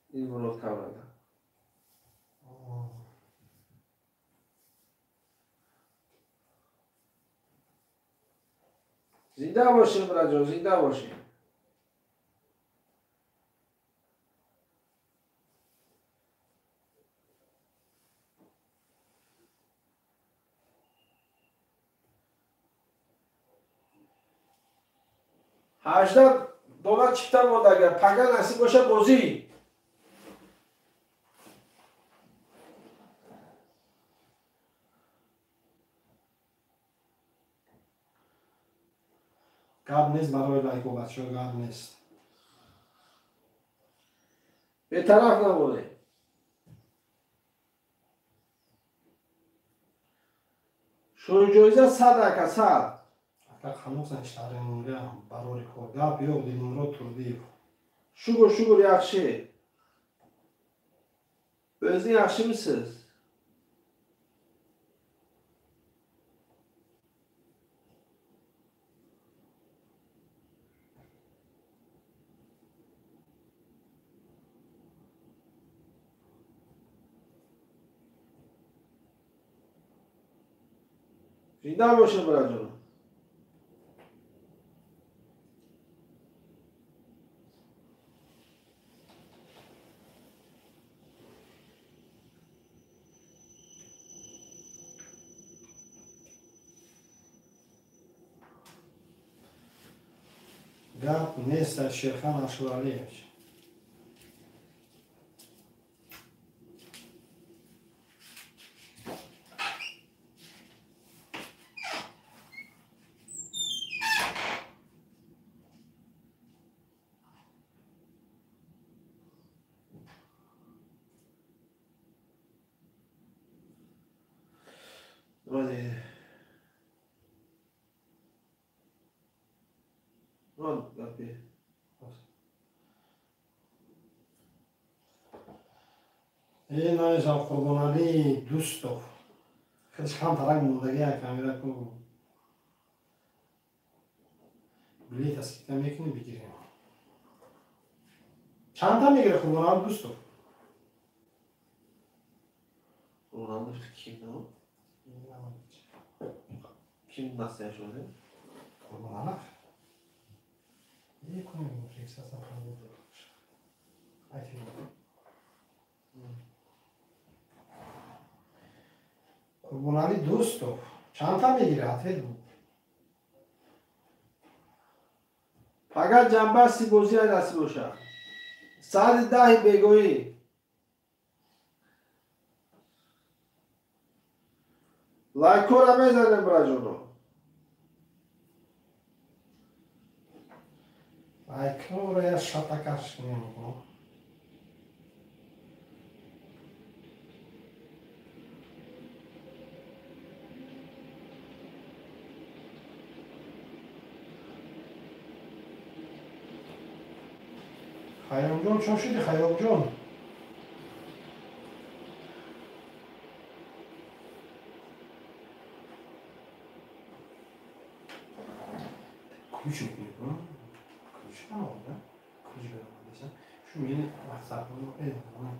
این مراد کاملا. زنده باشیم راجو زنده باشیم. $80 چیفتن بود اگر پگه نصیب باشه بازی. گاب نیست برای لایک و بچه ها گاب نیست. به طرف نمونه. شروع جایزه 100 که 100. اگر خانوس اشتاره نونگه برای خود گاب یا دینمراد تردیه. شکر یخشی. Özün yaxşı mısınız? Zindan başına bırakacağım. گپ نیست از شیرخان اشوالیش. ولی نه گپی این از قربانعلی دوستو خیلی کم ترک موندگی ها کامیرا کو بلیت از که میکنی بگیریم چند تا میگیره قربانعلی دوستو اونم kim ne o? Kim nasıl yaşadı? قربانعلی iyi konuyum refleksiyonu falan yapıyormuş. Ayşe. قربانعلی دوستو چند تا میگیره حتی فقط جنبه سیبوزی های نصیب باشه ساعت 10 بگویی لایکو را میزنیم براجونو لایکو رو یا شتکش نمیکنم خیام جون چون شدی خیام جون کلوچ میکنی کلوچ نمونده کلوچ برام دیشم شو یعنی واتساپ رو ایدم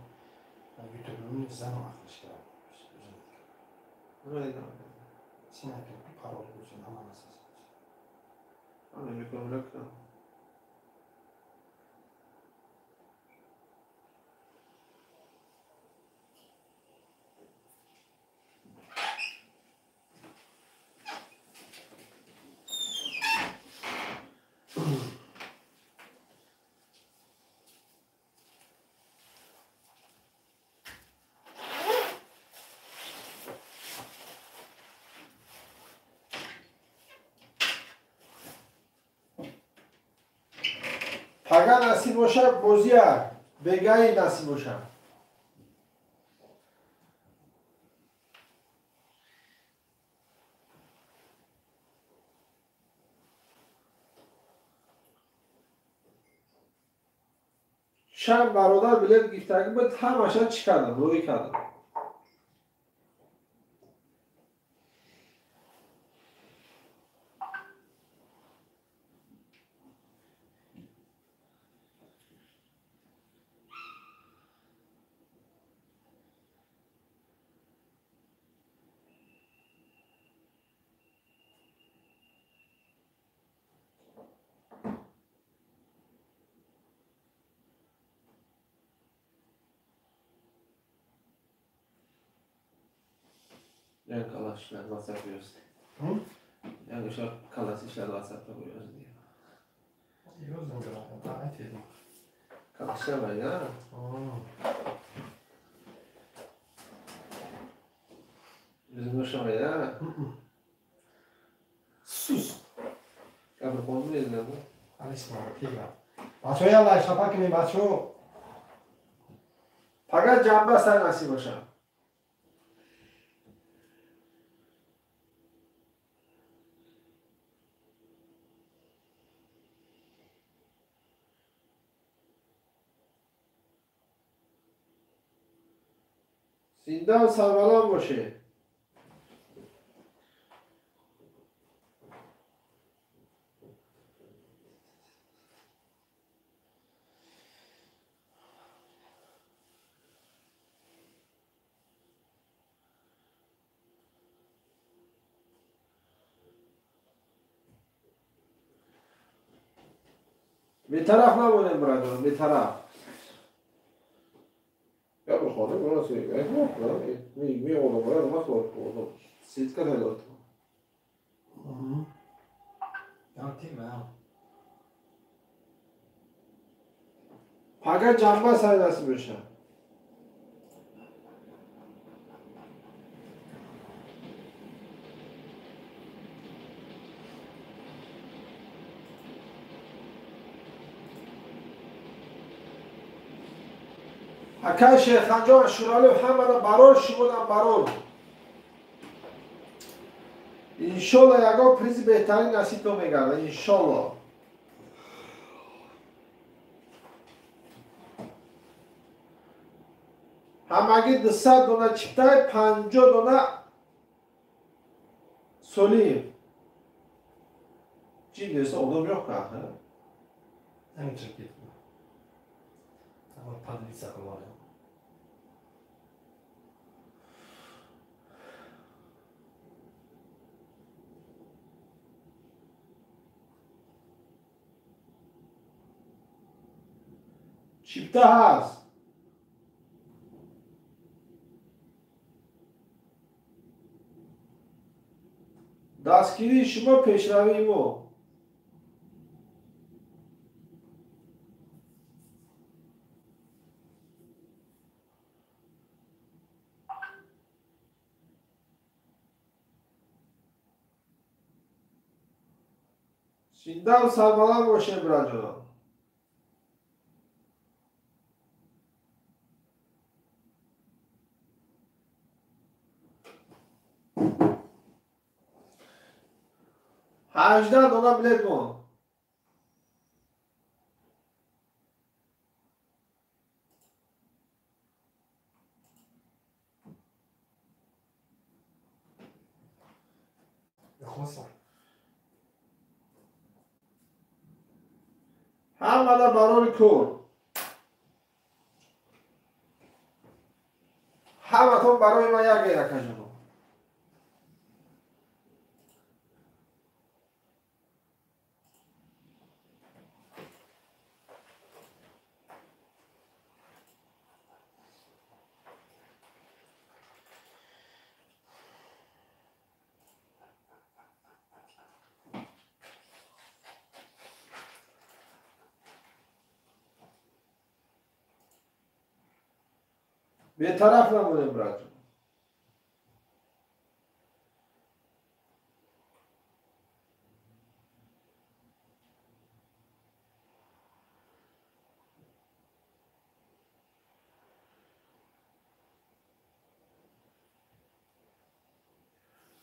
یوتیوب رو زن و آخرش کردم سینا که پارول بودن همه نساز آره میکنم رکتم فقط نصیب باشه بازیه بگهی نصیب باشه چند برادر بلیت گیفتگی بود همشه چی کردم روی کردم Yani kalaşlar WhatsApp koyuyoruz. Yani şu kalas işler WhatsApp'ta koyuyoruz diye. Gözüm görüyorum daha etmedim Kalaşlar var ya. Bizim hoşuma ya. sus Kapı konu değil mi? Alisma piga بچه ها یلا شفا کنیم بچه ها فقط جنبه سر نصیب باشه زندان سربلان باشه به طرف نمونیم برادرم به طرف یا بخوانه برای سوی می اولو برای ما خورد سیز که هلوت Ja, till med. Paga jamba saydası boşa. Haka Şeyhancan şuralı hamada barol şumudan barol. İnşallah yaga priz behtarin nasip to megara. İnşallah. Hamagi 200 dona çıktay, 50 dona soliyim. Ciddi odam yok kanka. En çok gitme. Ama padri sakın var ya. Çipte haz. دستگیری شما پیشروی مو Şimdiden sarmalar boşa bırakıyorum. هجده دونا بلد مو بخوصم. همه دا برای کور همه تون برای من یک گیرکه جنو به طرف نمونیم براتون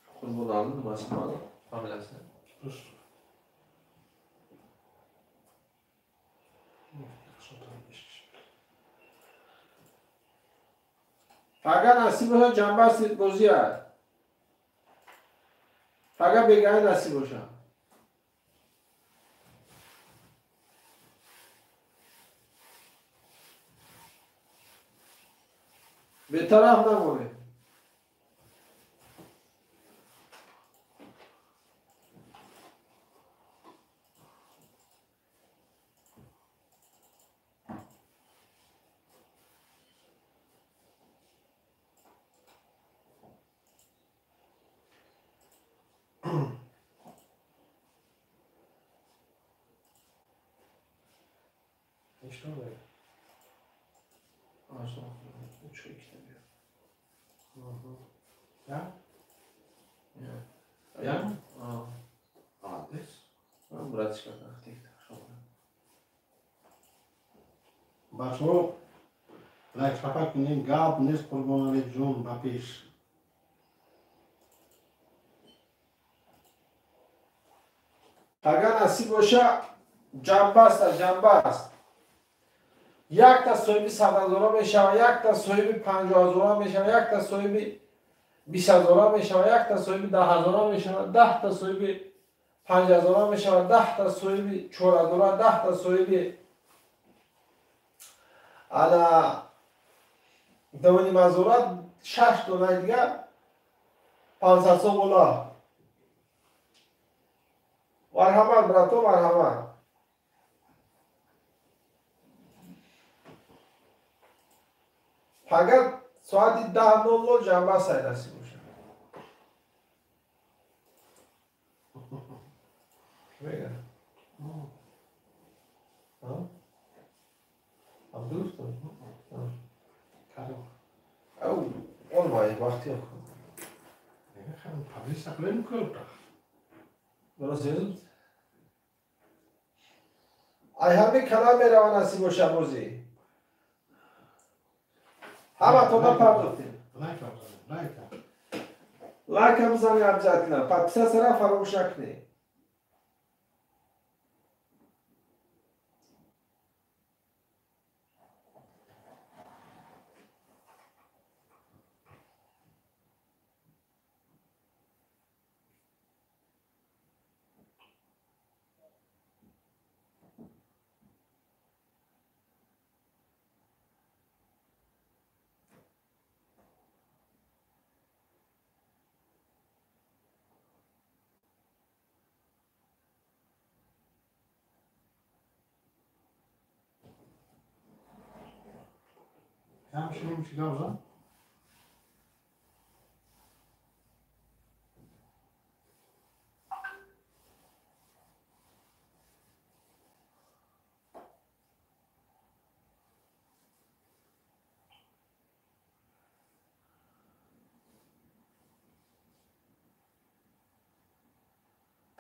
خود bunu aldın mı aslında? Hamilesine. Dur. فقط نصیب باشه جنبه است بازی هست فقط بگه نصیب باشه به طرف نمونه İşte öyle. Aşağı uçuyor işte diyor. Ya? Ya? Ya? Ades. Ben buraya çıkardım. بچه‌ها لایک پاپا کنین گاب نیست قربان جون با پیش. اگر نصیب باشه جنبه است جنبه است یک تا صاحب 100,000 میشه و یک تا صاحب 50,000 میشه و یک تا صاحب 20,000 میشه و یک تا صاحب 10,000 میشه و 10 تا صاحب 5,000 میشه و 10 تا صاحب 4,000 10 تا صاحب انا دوانی مزورات 6 دونه دیگه 500 بالا مرحبا براتو مرحبا فقط ساعت 10:00 جنبه سایرسی باشه بگه دوست کارو او olmayı vakti yok. ne خیلی پاوی ساکله میکنه درست yazın. Ayhan'ın kanal merhaba nasip o şabozi. Hava toda pardottin. Like هم بزنی обязательно. Подписаться را فراموش نکنی. هم شروع میشه گاوزا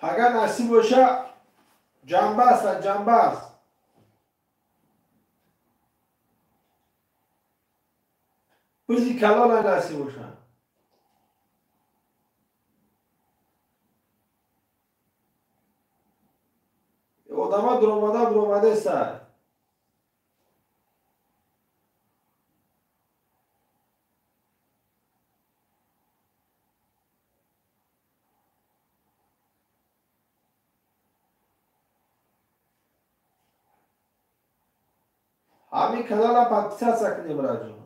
Paga nasip olsa cambaz lan cambaz. Bizi kalala nasip olsa. Odama durmada sar. Hami kanala подписаться к ним раджу.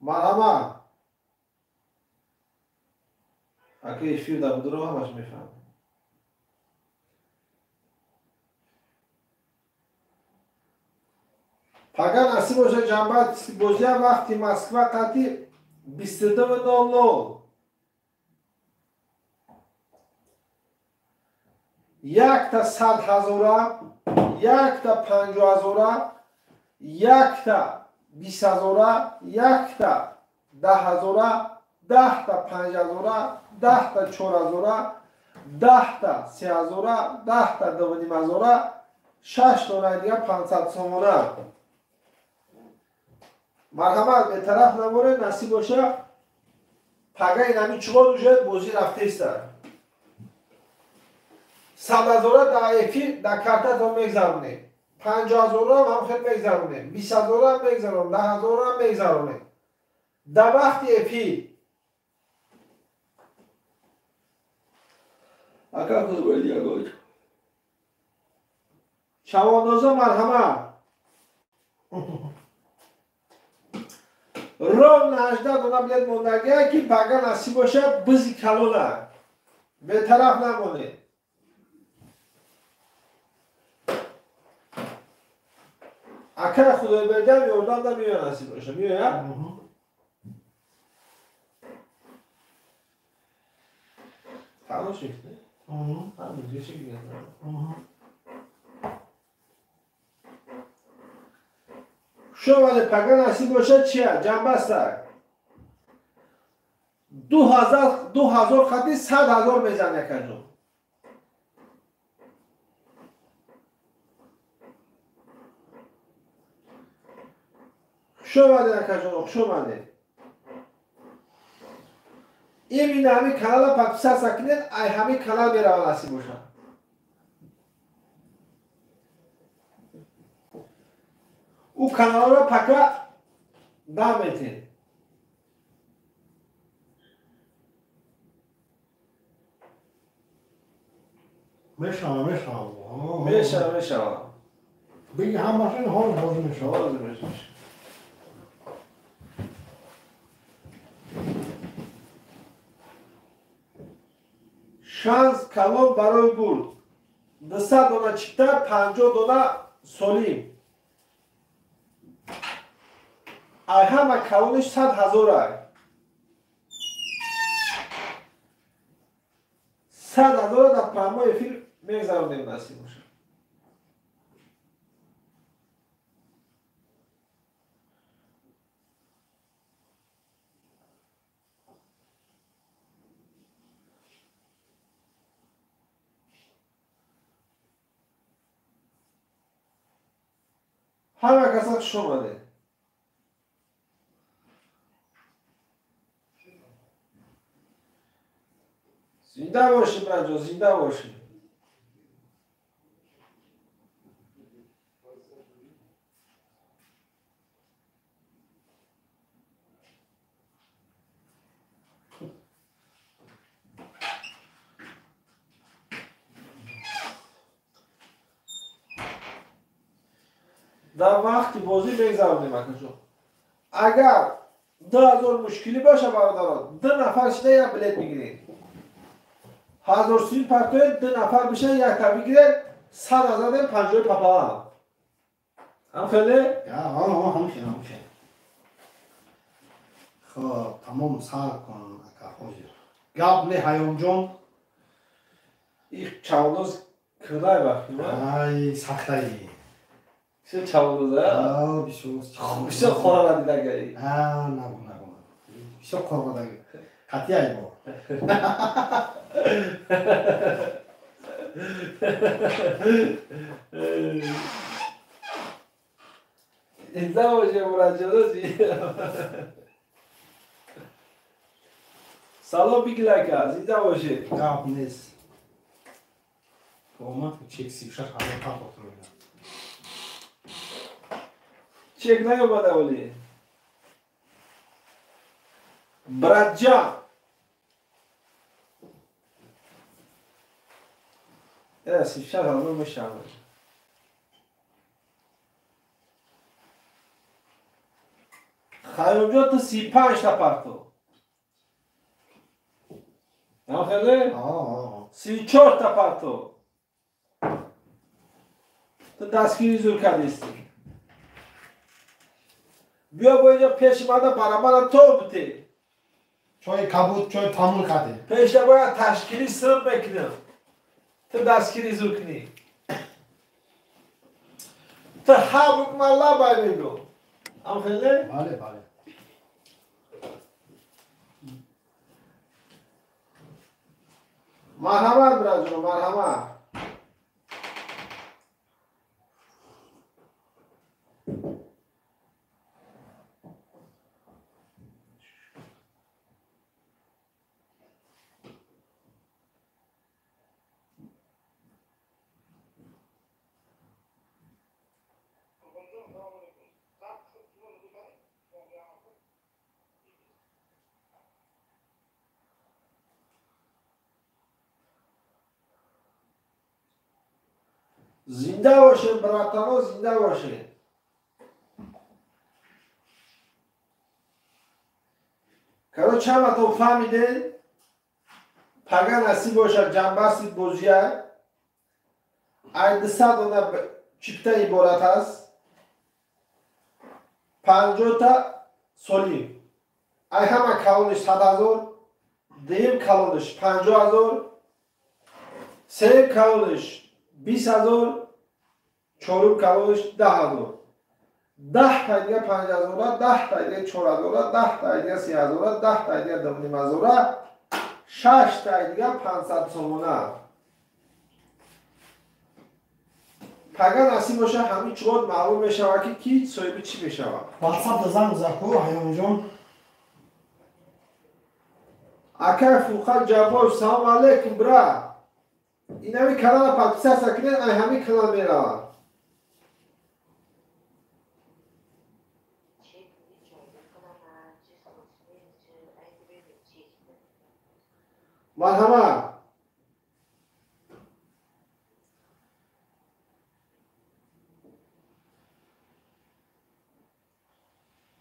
Marhaba. Aqui fio da budurma mas me fala. Paga nasip olsa cambaz bozuya vakti Moskva kati 22:00. یک تا 100,000 یک تا 50,000 یک تا 20,000 یک تا 10,000 10 تا 5,000 10 تا 4,000 10 تا 3,000 10 تا 2,500 6 تا دیگه 500 سومونه مرحبا به طرف نمونه نصیب باشه پگه این همین چوبا دوشه بوزی رفته است 100,000 دایفی در کارت هم میگذارونه 50,000 هم خیلی میگذارونه 20,000 هم میگذارونه 10,000 هم میگذارونه در وقتی افی اکا کز باید یا گوید شواندازا مرحمه رام نهجده دونا بلد موندگه که بگه نصیب باشه بزی کلونه به طرف نمونه اکر خدای بگم یردان دا میوه نصیب باشه میوه تمام شکله همین دیگه شکل شما پگه نصیب باشه چیه؟ جنبه است 2,000 خطی 100,000 میزنه کجا شما کجا شما این همین کانال پاکستان ساکنین ای همین کانال میره نصیب باشه او کانال را پکا دامتین میشم میشه بگی هم باشین حال باز میشم شانس کلام برای برد 200 دانه چیکتر 50 دانه سولیم ای همه کلامش 100,000 ای 100,000 در پرمای فیلم میگذارونیم نصیب باشه همه کسا خوش اومده زنده باشیم رجا زنده باشیم در وقتی بازی میگذارونیم اکنشون اگر 2000 مشکلی باشه برادران 2 نفر شده یک بلیت میگیرید 1000 سوی پرتوی 2 نفر بشه یک تا بگیرید 100,000 50 پاپا هم خیلی؟ همشه خب تمام سر کن اکا خوزی گاب نه هایون جون این چاودوز کدای وقتی ای سخته ای چه چاودوزه؟ بسیار خوره را دیده گری نگو بسیار خوره را دیده قطعی ای با اینجا باشه مرجلوزی سلام بگی لکه زنده باشه گاب نیست اومد چک سیبشت همه پاک افترویده چک نیومده ولی برد جان سیبشت همه میشه خیلی جا تو 35 تا پرتو نه خیلی؟ 34 تا پرتو تو دستگیری زور کردیستی بیا با اینجا پیش ماده برابر تو بوده چای کبود چای تامل کده پیش باید تشکیلی سرم بکنم تو دستگیری زور کنی تو حبک ملا باید میگو هم خیلی؟ بله مرحمت برادرم مرحمت زنده باشه براتانو زنده باشه کرو چند تو فهمیده پگه نصیب باشه جنبستید بوزیه اید 100 دونه چیپته عبارت هست 50 تا سولیم ای همه کلونش 100,000 دیم کلونش 50,000 سیم کلونش 20,000 چهارم کلونش 10,000 10 تا دیگه 5,000 10 تا دیگه 4,000 10 تا دیگه 3,000 10 تا دیگه 2,500 6 تا دیگه 500 سومونه پگه نصیب باشه همین چواد معلوم میشه که کی صاحب چی میشه واتساپ زنگ زکو هایون جون اکای فوقا جواب سلام علیکم برا این همی کانال پاکستان سکنه ای همی کانال میره مرحبا.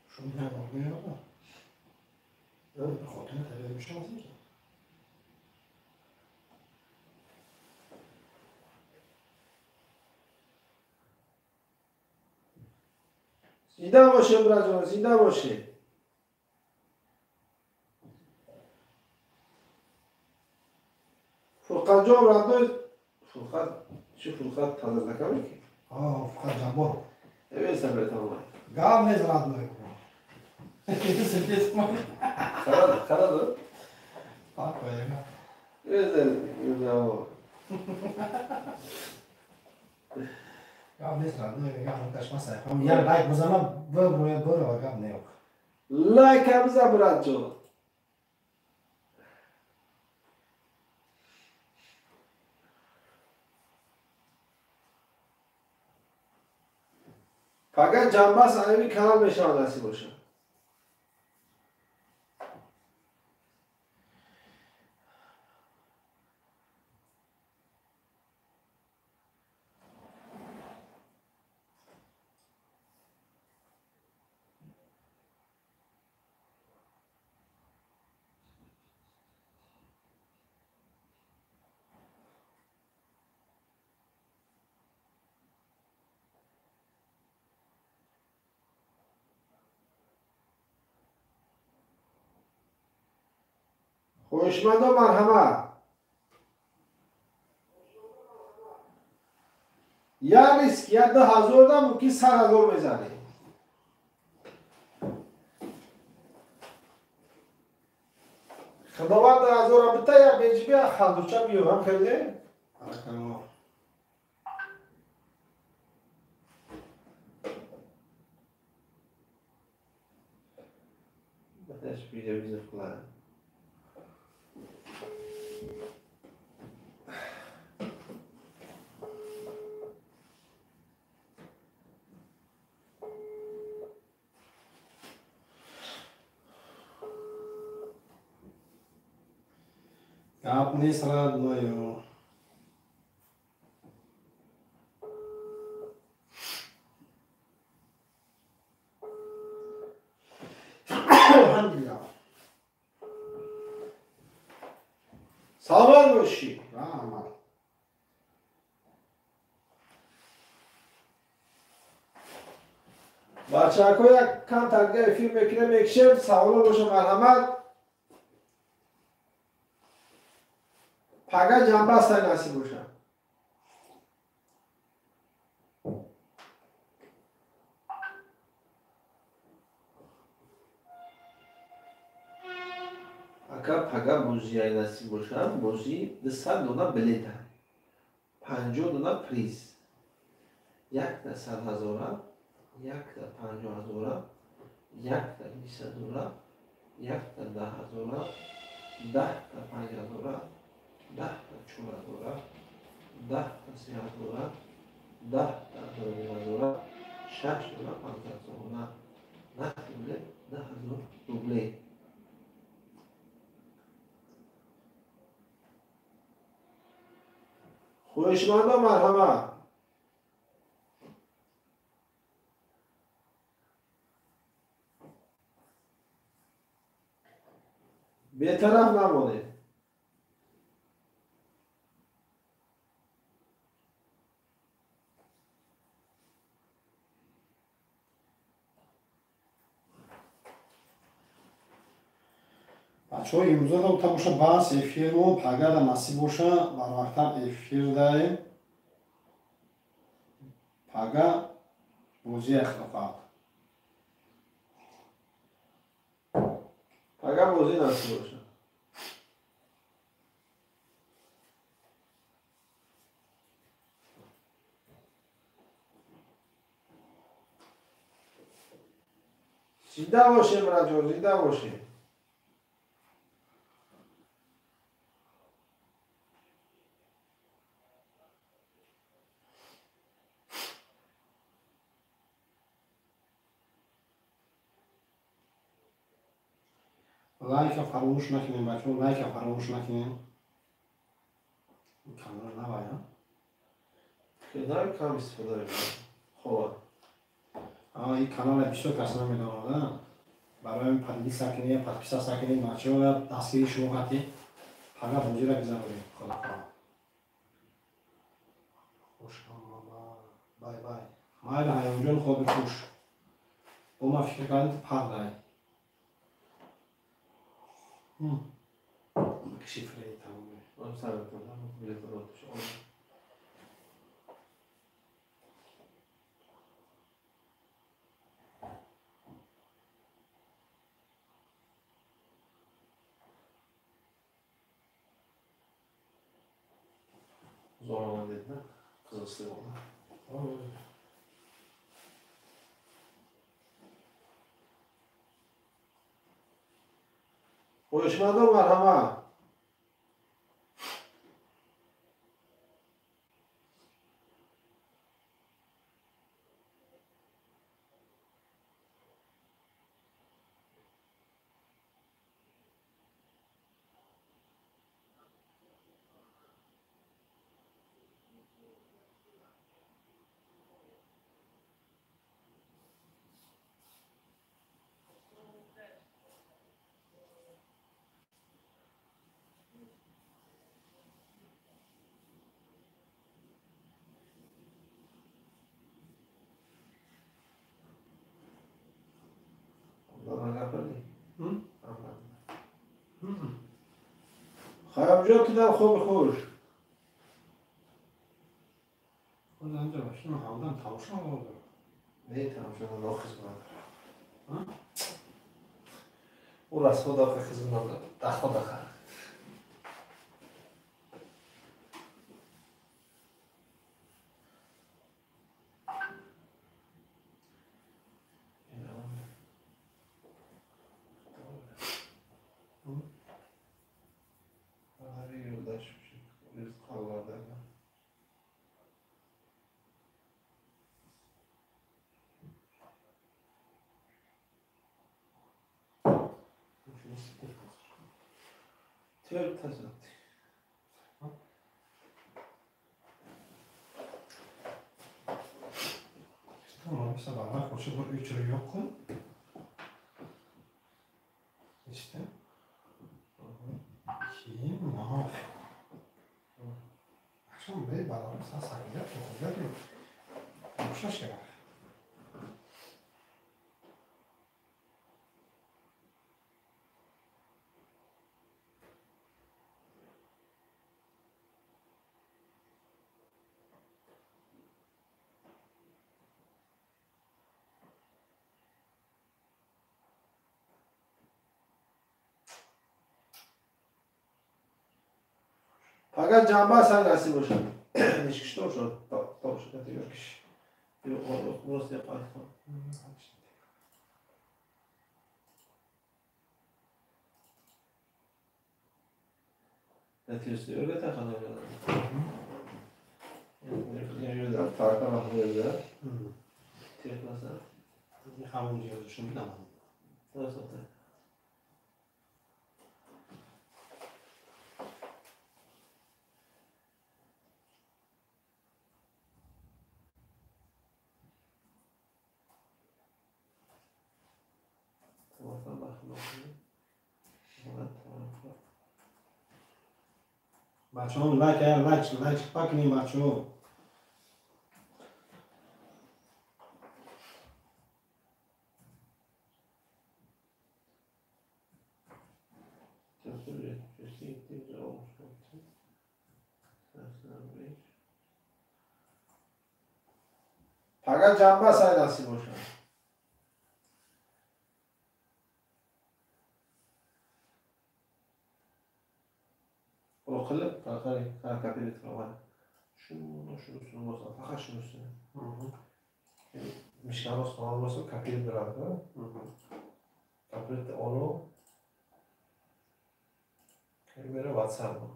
شما نگاه آقا خاطر تغییر میشه واسه زنده باشه برادر جان، زنده باشه. فرقت جان برادر، فرقت چه فرقت تازه نکنی که؟ فقط جنبار اوه سبب تمام. گام نزراد نکنم سنتیس ما خراد. باید اوه گام نزراد نکنم گام داشت مسای هم یه لایک بزنم برو گام نیوک لایک هم بزن برادر جان. فقط جنبه سعیمی کانال میشه نصیب باشه. خوشمند و مرحمت. یا ریسک یا 10,000 دا ممکن 100,000 میزنه. خداوند 10,000 بده یا بیجی خندوچه بیارم خیلی. بهش بیجی بیزه فلان. گام نزراد نکنم الحمدلله سلام باشی. رحمت بچه ها یک کم ترگه فیلم میکنه میکشم سوال باشه مرحمت. فقط جنبه است نصیب باشه. اگر فقط موزی های نصیب باشه موزی 100 دونه بلیده 50 دونه پریز یک تا 100,000 یک تا 50,000 یک تا 20,000 یک تا 10,000 10 تا 5,000 10 تا 4,000 10 تا 3,000 10 تا 2,000 6 تا 5,000 نه دوبله 10,000 دوبله. خوشمند و مرحمت. بی‌طرف نمانه. بچه های امروز دا بوده باشه بس افیر رو پگر نصیب باشه بر وقتا افیر داریم پگر بوزی اخلافات فقط موزی نصیب باشه. زنده باشه مرد جان، زنده باشه. لایک فراموش نکنین بچه ها، لایک فراموش نکنین. این کانال نباید. کنار کم استفاده میکنم. خب این کانال بیشتر کس نمیدونه. برای این پدیدی سکنی، پدپیسا سکنی بچه ها دستگیری شما خطی فقط بوجی را بزنید. خدا کنم. خوش آمد. بای بای. مایل هیجان خود خوش. با ما فکر کردید پردای. شیفره تمامه. من سر بکنم بیلت رو شما. Zor olan dedi mi? Kızılsı olan. Uyuşmadan var ama. Ondan yapalım. Hı? Anladım. Hayamcı ki der خوش. خود انجا باشیم همدن تماشا آورده. Ne tamam şu anda o kızım var. Ha? Orası o da kızım var. Daha da. Abi yoldaş bir şey. Biz kallarda. Tüyör tasat. Tamam, sabahlar koşu bu üçü yok mu? İşte. İki, mahaf. Akşam bey bana sen saklayacak mı? Olacak mı? Boşa şey var. Fakat camba sen nasıl boşan? Neşkiş de olsun. Doğrusu da diyor ki. Yok yok burası yapar. Neticesi öyle takan öyle. Yani öyle tarkan öyle. Tiyat nasıl? Hamur diyoruz şimdi bilemem. Nasıl da? Tamam bakın. Bachon like bakmayın bachon. Fakat camba say nasıl boşan? O kılıp kapıyı tıklamak. Şunu olsa fakat şunu üstüne. Mişkan olsun olmasın kapıyı bırakır. Kapıyı da onu böyle WhatsApp'a.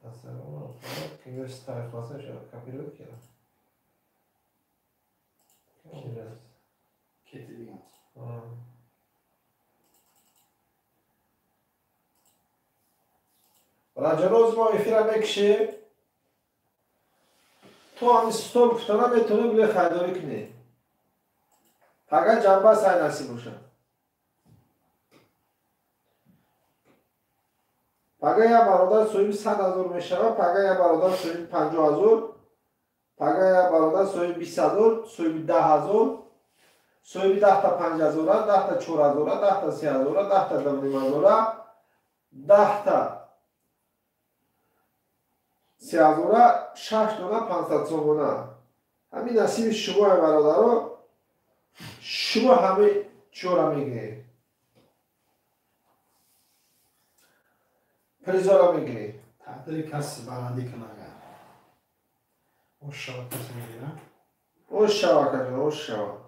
WhatsApp'a Kıbrıs tarifası şöyle kapıyı yok ya. Biraz. Kedi diyor. راجنوز ما افیره میکشه تو هم استول کفتانه میتونه بلی خریداری کنی فقط جنبه سعی نصیب باشه پگه یا برادر سویب 100,000 میشود پگه یا برادر سویب 50,000 پگه یا برادر سویب 20,000 سویب 10,000 سویب 10 تا 5,000 10 تا 4,000 10 تا 3,000 10 تا 2,500 10 تا 3,000 6 دونه 500 سومونه همین نصیب شما برادر رو شما همه چورا میگیرید پریزارا میگیرید تعدیل کسی بلندی کنه اون شبکه کسی میگیره اون شبکه جان اون شبکه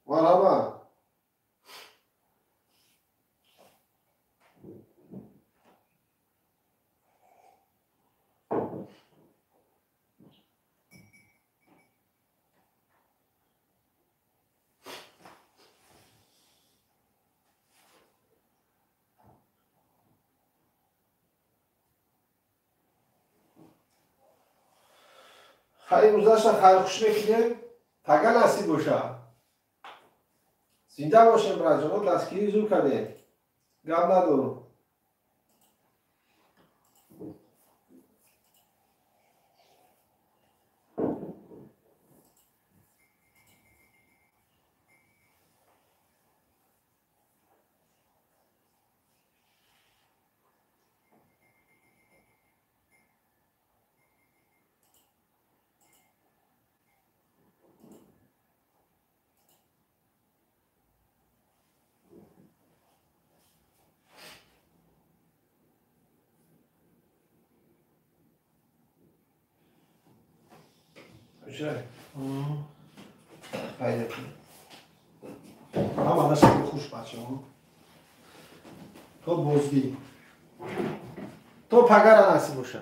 مرحبا خیلی روزاشتا خیلی خوش میکنیم تگه نصیب باشه زنده باشیم برای جناب دستگیری زور کردیم گم ندارم میشه خیلی هم ازش خوش بچه ها تو بزدی تو پگه را نصیب باشه